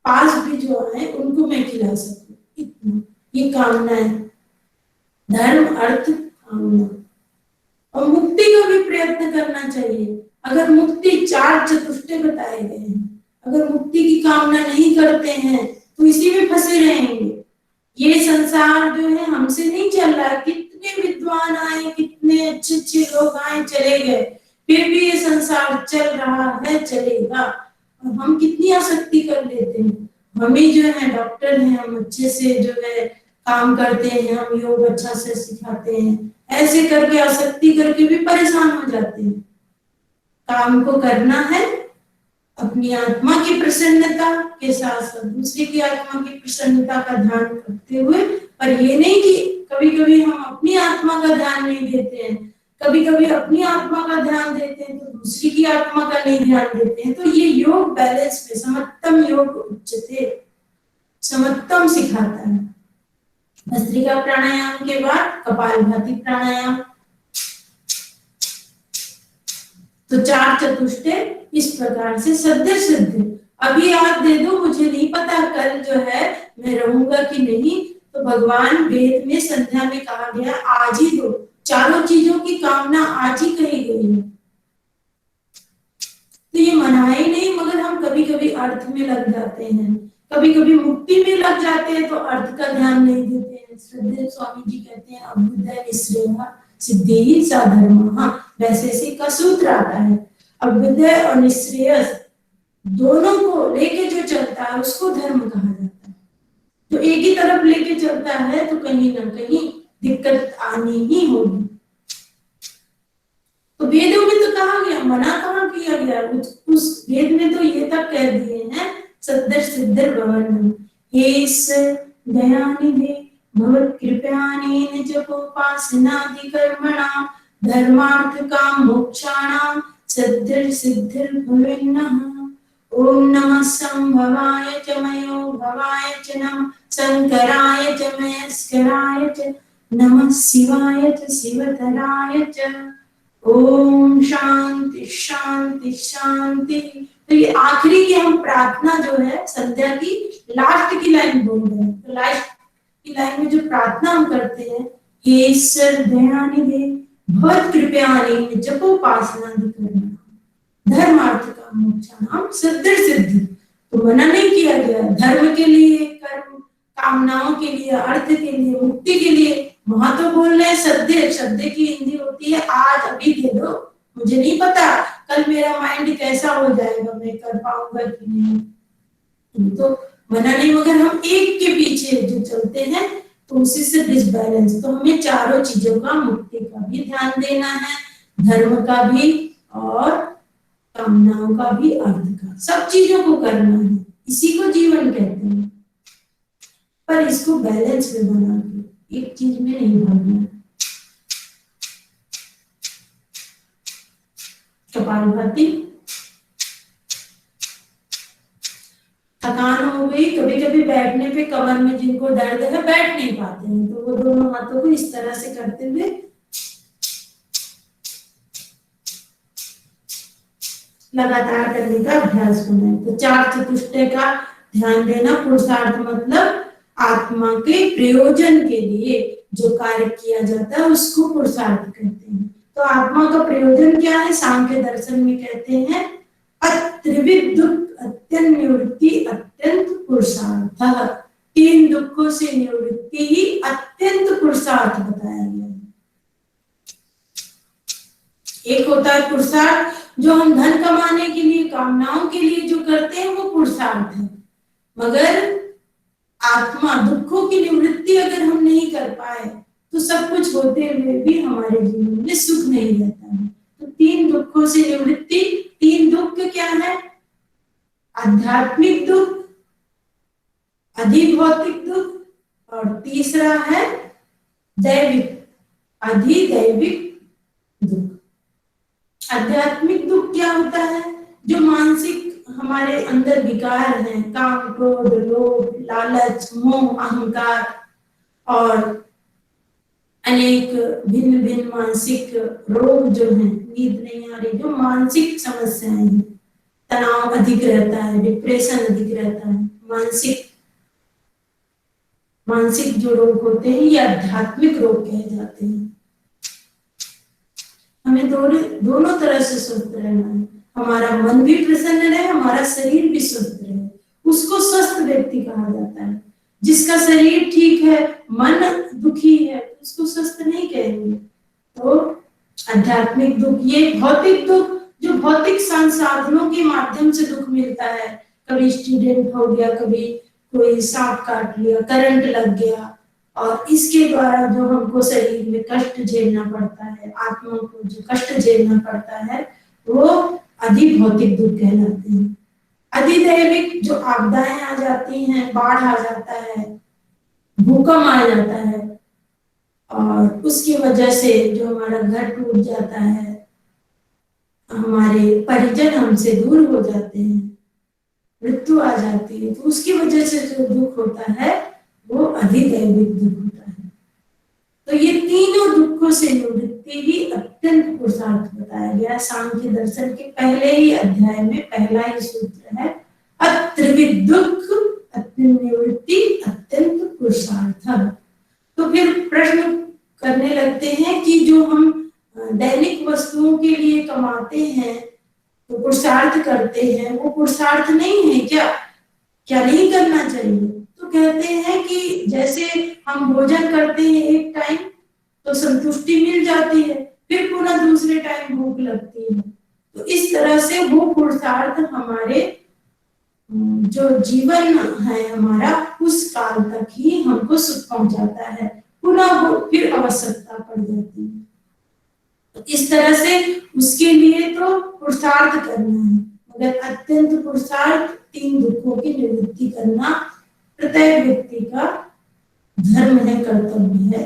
पास भी जो है उनको मैं खिला सकूं, इतना। ये कामना है, धर्म अर्थ कामना। और मुक्ति का भी प्रयत्न करना चाहिए। अगर मुक्ति चार चतुष्टय बताए गए हैं, अगर मुक्ति की कामना नहीं करते हैं तो इसी में फंसे रहेंगे। ये संसार जो है हमसे नहीं चल रहा, कितने विद्वान आए, कितने अच्छे अच्छे लोग आए चले गए, फिर भी ये संसार चल रहा है, चलेगा। और हम कितनी आसक्ति कर लेते हैं। हम ही जो है डॉक्टर हैं, हम अच्छे से जो है काम करते हैं, हम योग अच्छा से सिखाते हैं, ऐसे करके आसक्ति करके भी परेशान हो जाते हैं। काम को करना है अपनी आत्मा की प्रसन्नता के साथ साथ दूसरे की आत्मा की प्रसन्नता का ध्यान रखते हुए, पर ये नहीं कि कभी कभी हम अपनी आत्मा का ध्यान नहीं देते हैं, कभी कभी अपनी आत्मा का ध्यान देते हैं तो दूसरी की आत्मा का नहीं ध्यान देते हैं। तो ये योग बैलेंस में समत्तम योग उच्चते, समत्तम सिखाता है। भस्त्रिका प्राणायाम के बाद कपालभाति प्राणायाम, तो चार चतुष्टय इस प्रकार से सद्य सिद्ध। अभी आप दे दो, मुझे नहीं पता कल जो है मैं रहूंगा कि नहीं, तो भगवान वेद में संध्या में कहा गया आज ही दो, चारों चीजों की कामना आज ही कही गई है। तो ये मनाए नहीं, मगर हम कभी कभी अर्थ में लग जाते हैं, कभी कभी मुक्ति में लग जाते हैं तो अर्थ का ध्यान नहीं देते हैं। श्रद्धेय स्वामी जी कहते हैं अभ्युदय निश्रेय सिद्धि ही साधर्म। वैसे इसी का सूत्र आता है, अभ्युदय और निश्रेयस दोनों को लेके जो चलता है उसको धर्म कहा जाता है। जो एक ही तरफ लेके चलता है तो कहीं ना कहीं दिक्कत आनी ही होगी। तो वेदों में तो कहा गया, मना कहाँ किया गया, उस वेद में तो ये तक कह दिए हैं सद्दर सिद्धर भवन हे दयानिधे भवत् कृपयानेन जपोपासनादि कर्मणां धर्मार्थ काम मोक्षाणां सद्दर सिद्धर भवेन्नः। ओम नमः संभवाय च मयो भवाय च नमः शंकराय च महेश्वराय च नमः शिवाय च शिवतराय च। ओम शांति शांति शांति। तो ये आखिरी की हम प्रार्थना जो है संध्या की लास्ट की लाइन बोल रहे हैं। तो लास्ट की लाइन में जो प्रार्थना हम करते हैं, हे ईश्वर दयानिधे भवत् कृपयानेन जपोपासनादि कर्मणां धर्मार्थ काम मोक्षाणां सद्दर सिद्धि। तो मना नहीं किया गया, धर्म के लिए, कर्म कामनाओं के लिए, अर्थ के लिए, मुक्ति के लिए। वहां तो बोल रहे हैं सद्य, सद्य की हिंदी होती है आज, अभी दे दो, मुझे नहीं पता कल मेरा माइंड कैसा हो जाएगा, मैं कर पाऊंगा कि नहीं। तो मना नहीं, मगर हम एक के पीछे जो चलते हैं तो उसी से डिसबैलेंस। तो हमें चारों चीजों का, मुक्ति का भी ध्यान देना है, धर्म का भी और कामनाओं का भी, अर्थ का, सब चीजों को करना है। इसी को जीवन कहते हैं, पर इसको बैलेंस में बना के एक चीज में नहीं भागना। कपालभाति, थकान हो गई, कभी कभी बैठने पे कमर में जिनको दर्द है बैठ नहीं पाते हैं, तो वो दोनों हाथों को इस तरह से करते हुए लगातार करने का अभ्यास करना है। तो चार चतुष्टय का ध्यान देना। पुरुषार्थ मतलब आत्मा के प्रयोजन के लिए जो कार्य किया जाता है उसको पुरुषार्थ कहते हैं। तो आत्मा का प्रयोजन क्या है? सांख्य दर्शन में कहते हैं अत्रिविध दुख अत्यंत निवृत्ति अत्यंत पुरुषार्थ। तीन दुखों से निवृत्ति ही अत्यंत पुरुषार्थ बताया गया है। एक होता है पुरुषार्थ जो हम धन कमाने के लिए, कामनाओं के लिए जो करते हैं वो पुरुषार्थ है, मगर आत्मा दुखों की निवृत्ति अगर हम नहीं कर पाए तो सब कुछ होते हुए भी हमारे जीवन में सुख नहीं रहता है। तो तीन दुखों से निवृत्ति। तीन दुख क्या है? आध्यात्मिक दुख, अधिभौतिक दुख और तीसरा है दैविक, अधिदैविक दुख। आध्यात्मिक दुख क्या होता है? जो मानसिक हमारे अंदर विकार हैं, काम, क्रोध, लोभ, लालच, मोह, अहंकार और अनेक भिन्न भिन्न मानसिक रोग जो हैं, नींद नहीं आ रही, जो मानसिक समस्याएं हैं, तनाव अधिक रहता है, डिप्रेशन अधिक रहता है, मानसिक जो रोग होते हैं ये आध्यात्मिक रोग कहे जाते हैं। हमें दोनों तरह से स्वस्थ रहना है। हमारा मन भी प्रसन्न रहे, हमारा शरीर भी स्वस्थ रहे, उसको स्वस्थ व्यक्ति कहा जाता है। जिसका शरीर ठीक है, मन दुखी है, उसको स्वस्थ नहीं कहेंगे। तो आध्यात्मिक दुख, ये भौतिक दुख जो भौतिक संसाधनों के माध्यम से दुख मिलता है, कभी एक्सीडेंट हो गया, कभी कोई सांप काट लिया, करंट लग गया, और इसके द्वारा जो हमको शरीर में कष्ट झेलना पड़ता है, आत्मा को जो कष्ट झेलना पड़ता है, वो अधिभौतिक दुख कहलाते हैं। अधिदैविक जो आपदाएं आ जाती हैं, बाढ़ आ जाता है, भूकंप आ जाता है, और उसकी वजह से जो हमारा घर टूट जाता है, हमारे परिजन हमसे दूर हो जाते हैं, मृत्यु आ जाती है, तो उसकी वजह से जो दुख होता है वो अधिदैविक दुख होता है। तो ये तीनों दुखों से निवृत्ति ही अत्यंत पुरुषार्थ बताया गया। सांख्य दर्शन के पहले ही अध्याय में पहला ही सूत्र है अत्रिविध दुख अत्यंत निवृत्ति अत्यंत पुरुषार्थ। तो फिर प्रश्न करने लगते हैं कि जो हम दैनिक वस्तुओं के लिए कमाते हैं, तो पुरुषार्थ करते हैं, वो पुरुषार्थ नहीं है क्या? क्या नहीं करना चाहिए? तो कहते हैं कि जैसे हम भोजन करते हैं एक टाइम तो संतुष्टि मिल जाती है, फिर पुनः दूसरे टाइम भूख लगती है, तो इस तरह से वो पुरुषार्थ हमारे जो जीवन है हमारा, उस काल तक ही हमको सुख पहुंचाता है, पुनः फिर आवश्यकता पड़ जाती है। तो इस तरह से उसके लिए तो पुरुषार्थ करना है, मगर अत्यंत पुरुषार्थ तीन दुखों की निवृत्ति करना प्रत्येक व्यक्ति का धर्म है, कर्तव्य है।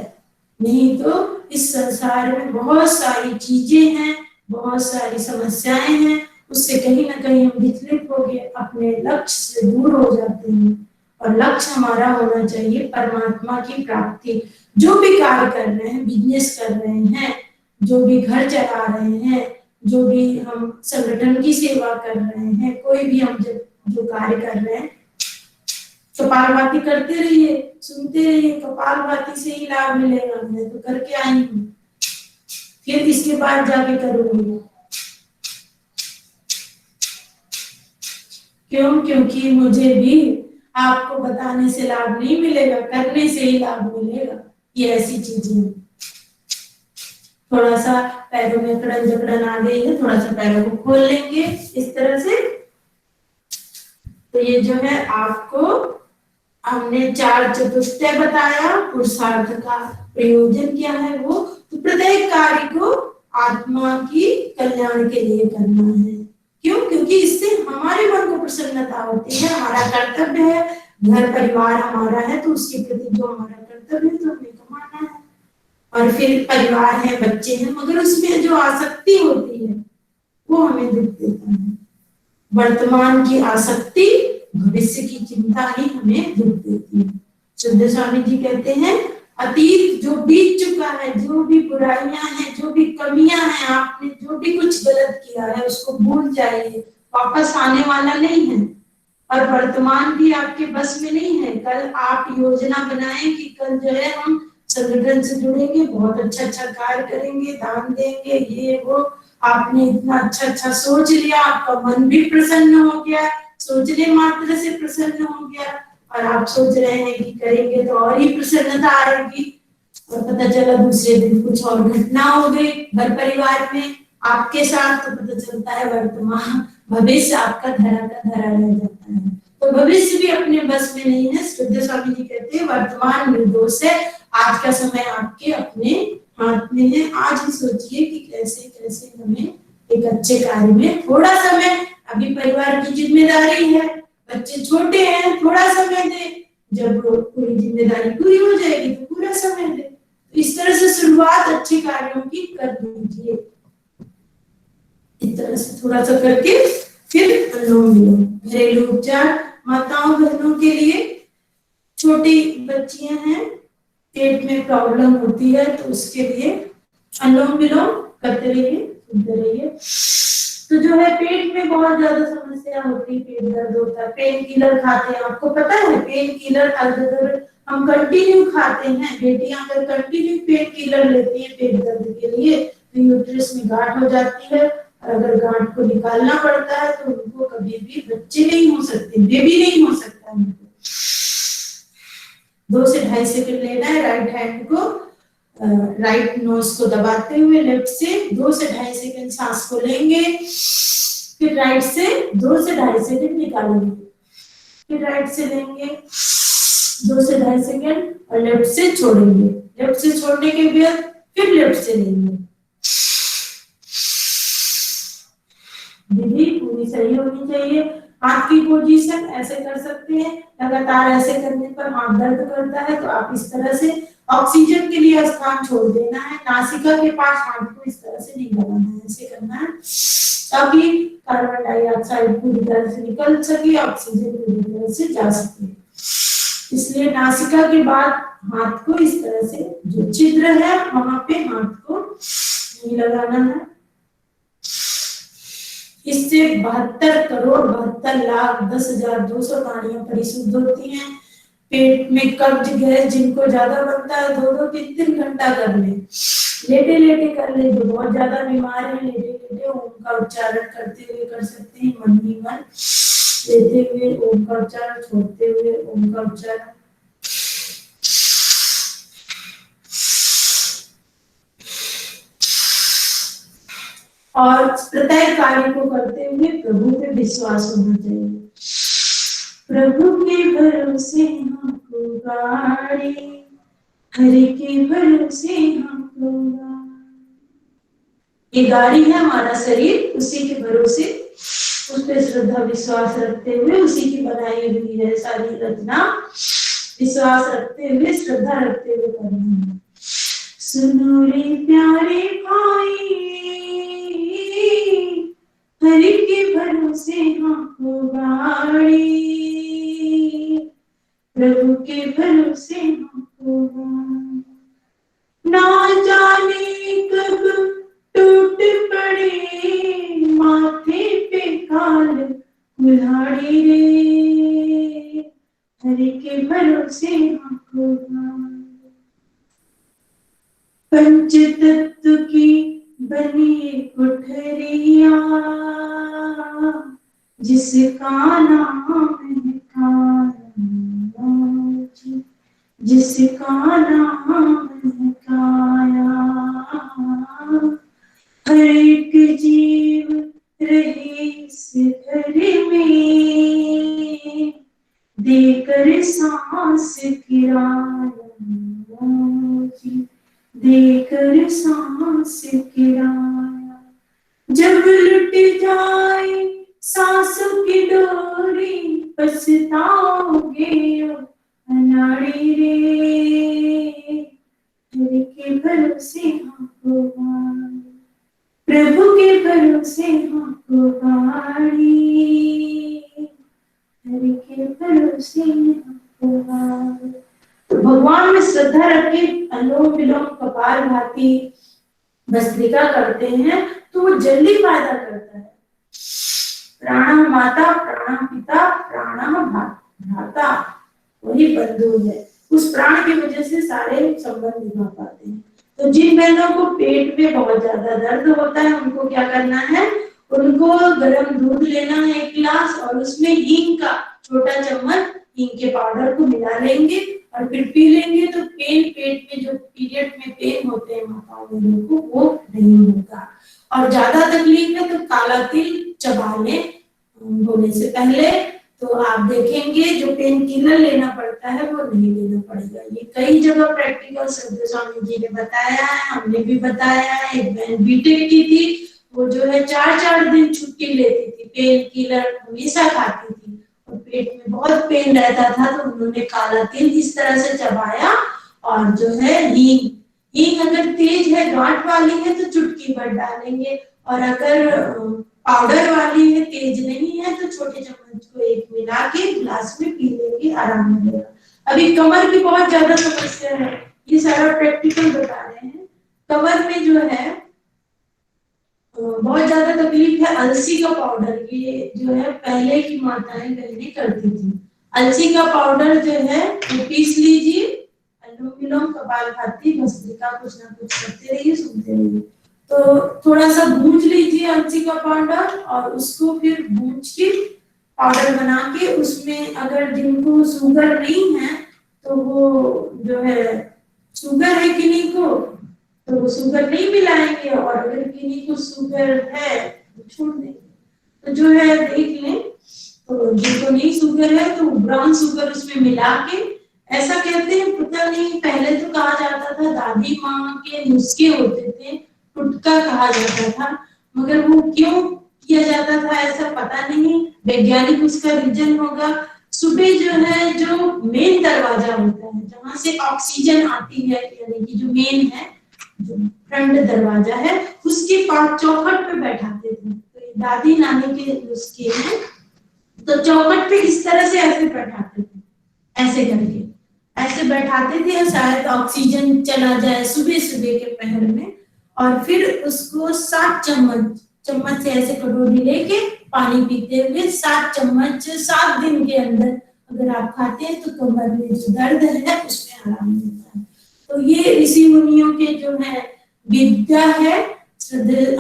नहीं तो इस संसार में बहुत सारी चीजें हैं, बहुत सारी समस्याएं हैं, उससे कहीं ना कहीं हम विचलित हो गए, अपने लक्ष्य से दूर हो जाते हैं। और लक्ष्य हमारा होना चाहिए परमात्मा की प्राप्ति। जो भी कार्य कर रहे हैं, बिजनेस कर रहे हैं, जो भी घर चला रहे हैं, जो भी हम संगठन की सेवा कर रहे हैं, कोई भी हम जो कार्य कर रहे हैं, कपालभाति करते रहिए, सुनते रहिए, कपालभाति से ही लाभ मिलेगा। मैं तो करके आई हूँ, फिर इसके बाद जाके करूंगी। क्यों? क्योंकि मुझे भी आपको बताने से लाभ नहीं मिलेगा, करने से ही लाभ मिलेगा। ये ऐसी चीजें, थोड़ा सा पैरों में अकड़न जकड़न आ गई है, थोड़ा सा पैरों को खोल लेंगे इस तरह से। तो ये जो है आपको हमने चार चतुष्टय बताया, पुरुषार्थ का प्रयोजन क्या है वो, तो प्रत्येक कार्य को आत्मा की कल्याण के लिए करना है। क्यों? क्योंकि इससे हमारे मन को प्रसन्नता होती है, हमारा कर्तव्य है, घर परिवार हमारा है, तो उसके प्रति जो हमारा कर्तव्य है तो हमें कमाना है। और फिर परिवार है, बच्चे हैं, मगर उसमें जो आसक्ति होती है वो हमें दुख देता है। वर्तमान की आसक्ति भविष्य की चिंता ही हमें दुख देती है। श्रद्धा स्वामी जी कहते हैं अतीत जो बीत चुका है, जो भी बुराइयां हैं, जो भी कमियां हैं, आपने जो भी कुछ गलत किया है उसको भूल जाइए, वापस आने वाला नहीं है। और वर्तमान भी आपके बस में नहीं है। कल आप योजना बनाएं कि कल जो है हम संगठन से जुड़ेंगे, बहुत अच्छा अच्छा कार्य करेंगे, दान देंगे, ये वो। आपने इतना अच्छा अच्छा सोच लिया, आपका मन भी प्रसन्न हो गया, सोचने मात्र से प्रसन्न हो गया, और आप सोच रहे हैं कि करेंगे तो और ही प्रसन्नता आएगी, और पता चला दूसरे दिन कुछ और घटना हो गई घर परिवार में आपके साथ, तो पता चलता है वर्तमान भविष्य आपका धरा का धरा रह जाता है। तो भविष्य भी अपने बस में नहीं है। श्रद्धा स्वामी जी कहते हैं वर्तमान निर्दोष है, आज का समय आपके अपने हाथ में है। आज ही सोचिए कि कैसे कैसे हमें एक अच्छे कार्य में थोड़ा समय, अभी परिवार की जिम्मेदारी है, बच्चे छोटे हैं, थोड़ा समय दे, जब पूरी जिम्मेदारी पूरी हो जाएगी तो पूरा समय दे। तो इस तरह से शुरुआत अच्छे कार्यों की कर दीजिए। इस तरह से थोड़ा सा करके फिर अनुलोम विलोम। घरेलू उपचार माताओं बहनों के लिए, छोटी बच्चियां हैं, पेट में प्रॉब्लम होती है, तो उसके लिए अनुलोम विलोम करते रहिए, सुनते रहिए। तो जो है पेट में बहुत ज्यादा समस्या होती है, पेट दर्द होता है, पेन किलर खाते हैं, आपको पता है पेन किलर अगर हम कंटिन्यू खाते हैं, बेटियां अगर कंटिन्यू पेन किलर लेती हैं पेट दर्द के लिए तो यूट्रस में गांठ हो जाती है, और अगर गांठ को निकालना पड़ता है तो उनको कभी भी बच्चे नहीं हो सकते, बेबी नहीं हो सकता उनको। 2 से 2.5 सेकंड लेना है, राइट हैंड को राइट नोज को दबाते हुए लेफ्ट से 2 से 2.5 सेकंड सांस को लेंगे, फिर राइट से 2 से 2.5 सेकंड निकालेंगे, फिर राइट से लेंगे 2 से 2.5 सेकंड और लेफ्ट से छोड़ेंगे, लेफ्ट से छोड़ने के बाद फिर लेफ्ट से लेंगे। विधि पूरी सही होनी चाहिए। हाथ की पोजीशन ऐसे कर सकते हैं, लगातार ऐसे करने पर हाथ दर्द करता है तो आप इस तरह से ऑक्सीजन के लिए स्थान छोड़ देना है, नासिका के पास हाथ को इस तरह से नहीं लगाना है, ऐसे करना है ताकि कार्बन डाइऑक्साइड पूरी तरह से निकल सके, ऑक्सीजन पूरी तरह से जा सके। इसलिए नासिका के बाद हाथ को इस तरह से जो छिद्र है वहां पे हाथ को नहीं लगाना है। इससे 72 करोड़ 72 लाख 10,200 नाड़ियां परिशुद्ध होती हैं। पेट में कब्ज गैस जिनको ज्यादा बनता है 2-2 3-3 घंटा कर ले, लेटे लेटे कर ले, जो बहुत ज्यादा बीमार है लेटे लेटे ओम का उच्चारण करते हुए कर सकते हैं, मन ही मन लेते हुए ओम का उच्चारण, छोड़ते हुए ओम का उच्चारण। और प्रत्येक कार्य को करते हुए प्रभु पे विश्वास होना चाहिए। प्रभु के भरोसे हमको गाड़ी, हरि के भरोसे हमको गाड़ी। ये गाड़ी है हमारा शरीर, उसी के भरोसे उस पे श्रद्धा विश्वास रखते हुए, उसी की बनाई हुई है सारी रचना, विश्वास रखते हुए श्रद्धा रखते हुए करना है। सुनो रे प्यारे भाई, हरि के भरोसे हमको गाड़ी, प्रभु के भरोसे हमको गाड़ी। ना जाने कब टूट पड़े माथे पे काल कुल्हाड़ी रे, हरि के भरोसे हमको गाड़ी। पंच तत्व की बनी कुठरिया, जिसका नाम है काया, जिसका नाम है काया। हर एक जीव रहे इस घर में, देकर सांस किराया, देकर सांस किराया। जब लुट जाए सांसों की डोरी, पछताओगे अनाड़ी रे, हरि के भरोसे हमको गाड़ी, प्रभु के भरोसे हमको गाड़ी, हरि के श्रद्धा रख के अनुलोम विलोम कपालभाति भस्त्रिका करते हैं तो वो जल्दी फायदा करता है। प्राणः माता, प्राणः पिता, प्राणः भ्राता, वही बंधु है। उस प्राण की वजह से सारे संबंध निभा पाते हैं। तो जिन बहनों को पेट में बहुत ज्यादा दर्द होता है उनको क्या करना है, उनको गर्म दूध लेना है 1 गिलास और उसमें हींग का छोटा चम्मच हींग के पाउडर को मिला लेंगे और फिर पी लेंगे तो पेट में जो पीरियड में पेन होते हैं माताओं बहनों को वो नहीं होगा। और ज्यादा तकलीफ है तो काला तिल चबा लें होने से पहले, तो आप देखेंगे जो पेन किलर लेना पड़ता है वो नहीं लेना पड़ेगा। ये कई जगह प्रैक्टिकल श्रद्धा स्वामी जी ने बताया है, हमने भी बताया है। एक बहन बीटेक की थी, वो जो है 4-4 दिन छुट्टी लेती थी, पेन किलर हमेशा खाती थी और पेट में बहुत पेन रहता था तो उन्होंने काला तिल इस तरह से चबाया और जो है हींग अगर तेज है गांठ वाली है तो चुटकी भर डालेंगे और अगर पाउडर वाली है तेज नहीं है तो छोटे चम्मच को एक मिला के गिलास में पी लेंगे, आराम मिलेगा। अभी कमर की बहुत ज्यादा समस्या है, ये सारा प्रैक्टिकल बता रहे हैं। कमर में जो है बहुत ज्यादा तकलीफ है, अलसी का पाउडर ये जो है पहले की माताएं बहनें करती थी। अलसी का पाउडर जो है वो पीस लीजिए, अनुलोम विलोम कपालभाति भस्त्रिका कुछ ना कुछ करते रहिए, सुनते रहिए। तो थोड़ा सा भूंज लीजिए अलसी का पाउडर और उसको फिर भूंज के पाउडर बना के उसमें अगर जिनको शुगर नहीं है तो वो जो है शुगर है किन्हीं को तो वो शुगर नहीं मिलाएंगे और अगर किन्हीं को शुगर है तो छोड़ देंगे। तो जो है देख लें, तो जिनको नहीं शुगर है तो ब्राउन शुगर उसमें मिला के, ऐसा कहते हैं पता नहीं, पहले तो कहा जाता था दादी माँ के नुस्खे होते थे, टुटका कहा जाता था, मगर वो क्यों किया जाता था ऐसा पता नहीं, वैज्ञानिक उसका रीजन होगा। सुबह जो है जो मेन दरवाजा होता है जहां से ऑक्सीजन आती है, यानी कि जो मेन है जो फ्रंट दरवाजा है उसके पास चौखट पे बैठाते थे। तो दादी नानी के नुस्खे हैं, तो चौखट पे इस तरह से ऐसे बैठाते थे, ऐसे करके ऐसे बैठाते थे और शायद ऑक्सीजन चला जाए सुबह सुबह के पहर में। और फिर उसको 7 चम्मच से ऐसे कटोरी लेके पानी पीते हुए 7 चम्मच 7 दिन के अंदर अगर आप खाते हैं तो कमर में जो दर्द है उसमें आराम मिलता है। तो ये ऋषि मुनियों के जो है विद्या है,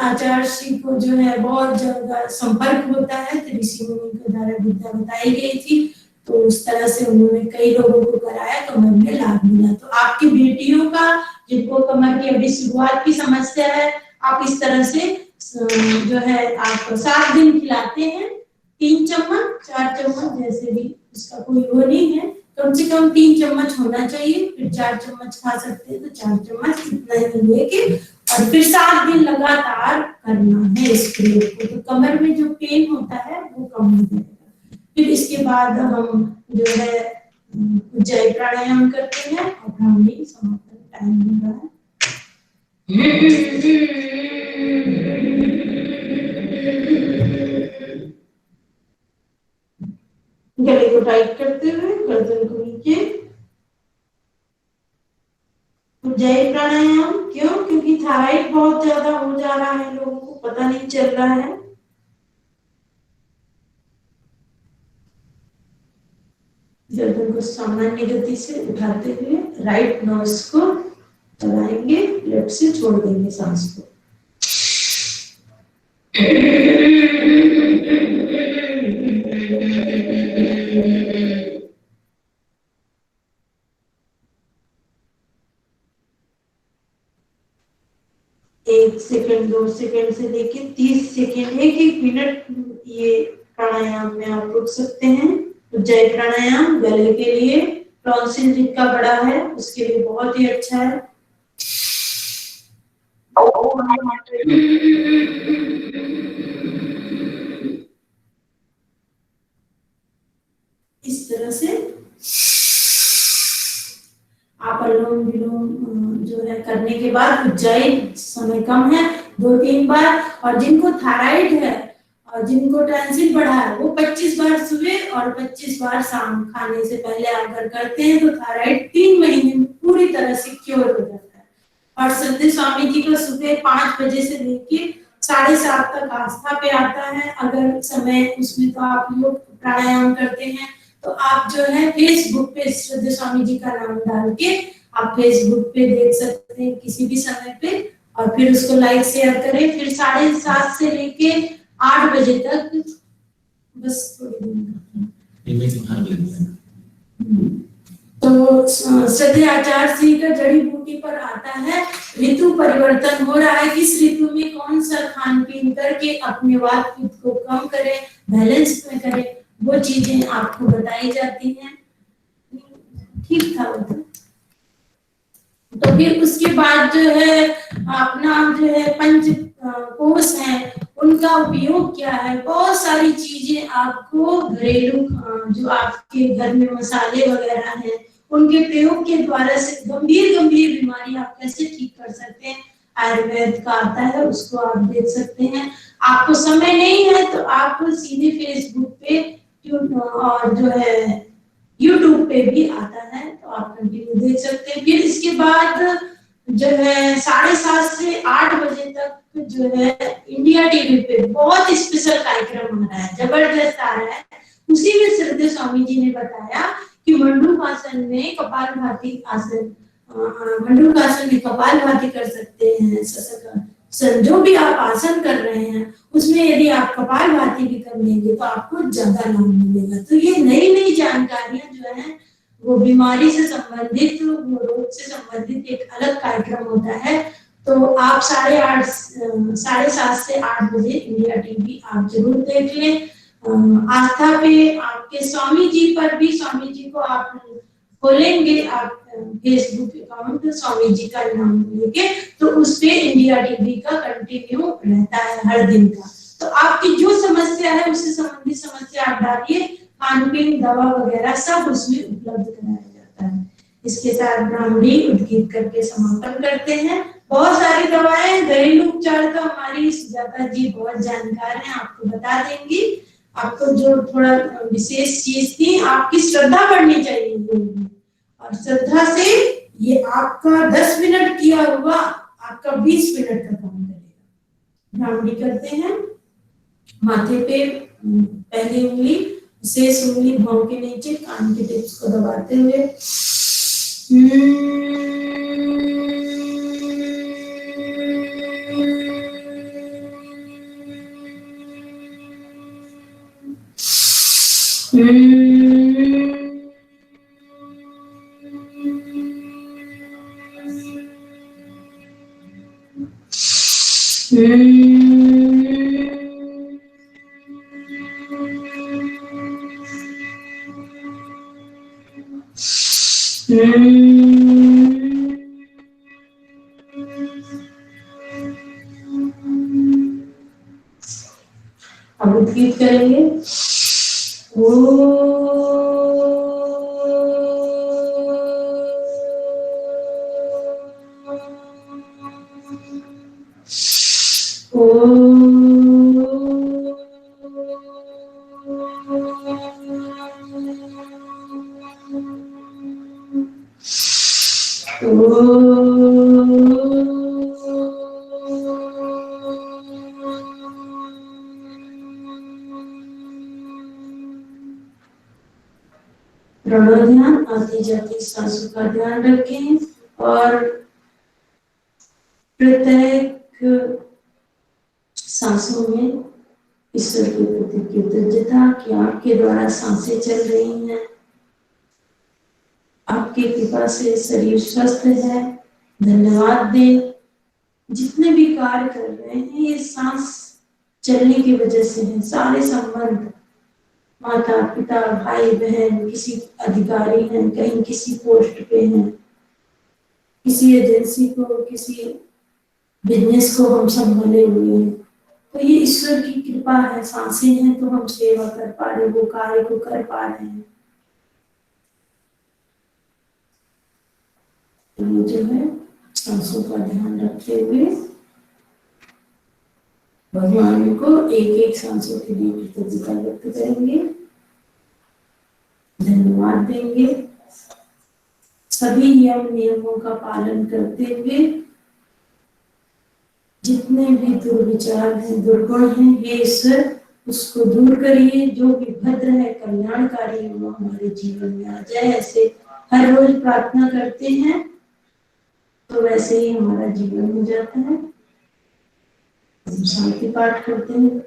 आचार्य श्री को जो है बहुत ज्यादा संपर्क होता है तो ऋषि मुनि के द्वारा विद्या बताई गई थी, तो उस तरह से उन्होंने कई लोगों को कराया, कमर में लाभ मिला। तो आपकी बेटियों का जिनको कमर की अभी शुरुआत की समस्या है, आप इस तरह से जो है आप 7 दिन खिलाते हैं, 3 चम्मच 4 चम्मच जैसे भी, उसका कोई वो नहीं है, कम से कम 3 चम्मच होना चाहिए, फिर 4 चम्मच खा सकते हैं तो 4 चम्मच इतना ही लेके और फिर 7 दिन लगातार करना है इस प्रयोग को, तो कमर में जो पेन होता है वो कम हो जाएगा। फिर इसके बाद हम जो है उज्जयी प्राणायाम करते हैं और ब्राह्मणी समापन टाइम हो रहा है। गले को टाइट करते हुए गर्दन को नीचे। उज्जयी प्राणायाम क्यों? क्योंकि थायराइड बहुत ज्यादा हो जा रहा है, लोगों को पता नहीं चल रहा है। गर्दन को सामान्य गति से उठाते हुए राइट नोज को चलाएंगे, लेफ्ट से छोड़ देंगे सांस को। एक सेकंड 2 सेकंड से लेके 30 सेकंड 1 मिनट ये प्राणायाम में आप रुक सकते हैं। उज्जयी प्राणायाम गले के लिए, टॉन्सिल जिनका बड़ा है उसके लिए बहुत ही अच्छा है। इस तरह से आप अनुलोम विलोम जो है करने के बाद उज्जयी, समय कम है, 2-3 बार। और जिनको थायराइड है और जिनको ट्रांजिट बढ़ा है वो 25 बार सुबह और 25 बार शाम खाने से पहले अगर करते हैं तो थायराइड 3 महीने में पूरी तरह से क्योर हो जाता है। और श्रद्धेय स्वामी जी का सुबह 5 बजे से लेके 7:30 तक आस्था पे आता है। अगर समय उसमें तो आप योग प्राणायाम करते हैं तो आप जो है फेसबुक पे श्रद्धेय स्वामी जी का नाम डाल के आप फेसबुक पे देख सकते हैं किसी भी समय पे, और फिर उसको लाइक शेयर करें। फिर 7:30 से लेके 8 बजे तक बस थोड़ी देर तो श्रद्धेय आचार्य जी का जड़ी बूटी पर आता है। ऋतु परिवर्तन हो रहा है, किस ऋतु में कौन सा खान पीन करके अपने वात पित्त को कम करें, बैलेंस में करें, वो चीजें आपको बताई जाती हैं। ठीक था वो तो फिर उसके बाद जो है अपना जो है पंच कोश है उनका उपयोग क्या है। बहुत सारी चीजें आपको घरेलू जो आपके घर में मसाले वगैरह हैं उनके प्रयोग के द्वारा से गंभीर बीमारी आप कैसे ठीक कर सकते हैं, आयुर्वेद का आता है, उसको आप देख सकते हैं। आपको समय नहीं है तो आप सीधे फेसबुक पे और जो है यूट्यूब पे भी आता है तो आप कंटिन्यू देख सकते हैं। फिर इसके बाद जो है 7:30 से 8 बजे तक जो है इंडिया टीवी पे बहुत स्पेशल कार्यक्रम आ रहा है, जबरदस्त आ रहा है। उसी में श्रद्धेय स्वामी जी ने बताया कि मंडूकासन में कपालभाति आसन, मंडूकासन में कपालभाति कर सकते हैं, जो भी आप आसन कर रहे हैं उसमें यदि आप कपालभाति भी कर लेंगे तो आपको ज्यादा लाभ मिलेगा। तो ये नई नई जानकारियां जो है वो बीमारी से संबंधित, वो रोग से संबंधित एक अलग कार्यक्रम होता है। तो आप 7:30 से 8 बजे इंडिया टीवी आप जरूर देख लें। आस्था पे आपके स्वामी जी पर भी, स्वामी जी को आप खोलेंगे आप फेसबुक अकाउंट स्वामी जी का नाम लेके तो उस पे इंडिया टीवी का कंटिन्यू रहता है हर दिन का। तो आपकी जो समस्या है उससे संबंधित समस्या आप डालिए, खान पीन दवा वगैरह सब उसमें उपलब्ध कराया जाता है। इसके साथ ब्राह्मणी उद्गीत करके समापन करते हैं। बहुत सारी दवाएं घरेलू उपचार तो हमारी सुजाता जी बहुत जानकार हैं, आपको बता देंगी। आपको जो थोड़ा विशेष चीज थी, आपकी श्रद्धा बढ़नी चाहिए और श्रद्धा से ये आपका 10 मिनट किया हुआ आपका 20 मिनट का काम करेगा। ब्राह्मणी करते हैं, माथे पे पहली उंगली, शेष उंगली भौं के नीचे, कान के टिप्स को दबाते हुए अब उद्गीत करेंगे। प्रणव ध्यान, आती जाती सांसों का ध्यान रखें और प्रत्येक सांसों में ईश्वर के प्रति कृतज्ञता कि आपके द्वारा सांसें चल रही हैं, आपकी कृपा से शरीर स्वस्थ है। धन्यवाद दें। जितने भी कार्य कर रहे हैं ये सांस चलने की वजह से है। सारे संबंध, माता पिता भाई बहन, किसी अधिकारी हैं, कहीं किसी पोस्ट पे हैं, किसी एजेंसी को, किसी बिजनेस को हम संभाले हुए हैं, तो ये ईश्वर की कृपा है। सांसें हैं तो हम सेवा कर पा रहे, वो कार्य को कर पा रहे हैं। तो जो है सांसों का ध्यान रखते हुए भगवान को एक एक सांसों के लिए कृतज्ञता व्यक्त करेंगे, धन्यवाद देंगे। सभी नियमों का पालन करते हुए जितने भी दुर्विचार हैं, दुर्गुण हैं, हे ईश्वर उसको दूर करिए। जो भी भद्र है, कल्याणकारी है, वो हमारे जीवन में आ जाए। ऐसे हर रोज प्रार्थना करते हैं तो वैसे ही हमारा जीवन हो जाता है। हम शांति पाठ करते हैं।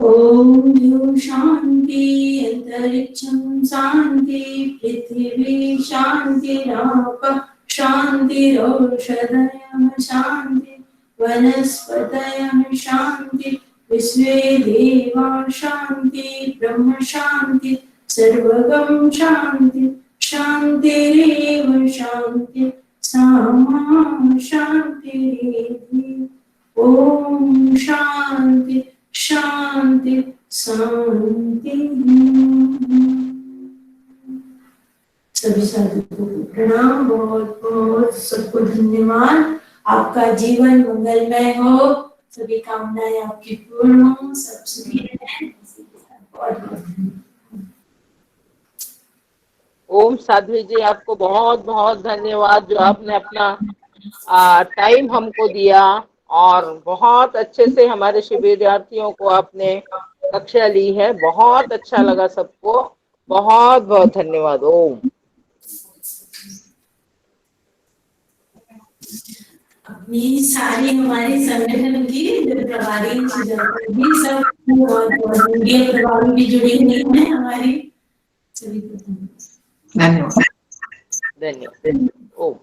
ओम शांति अंतरिक्षं शांति पृथ्वी शांति राप शांति औषधयः शांति वनस्पतयः शांति विश्वे देवा शांति ब्रह्म शांति सर्वगं शांति शांतिरेव शांति सामा शांतिरेधि। ओम शांति शांति शांति। सभी साधुओं को प्रणाम, बहुत बहुत सबको धन्यवाद। आपका जीवन मंगलमय हो, सभी कामनाएं आपकी पूर्ण हो, सब सुखी रहें। बहुत बहुत धन्यवाद।
ओम साध्वी जी, आपको बहुत बहुत धन्यवाद जो आपने अपना टाइम हमको दिया और बहुत अच्छे से हमारे शिविरार्थियों को आपने कक्षा ली है। बहुत अच्छा लगा सबको, बहुत बहुत धन्यवाद। ओम।
अपनी सारी हमारी संगठन की जो प्रभारी भी सब मीडिया प्रभारी भी जुड़ी हुई है हमारी सभी को
धन्यवाद।
धन्यवाद। ओम।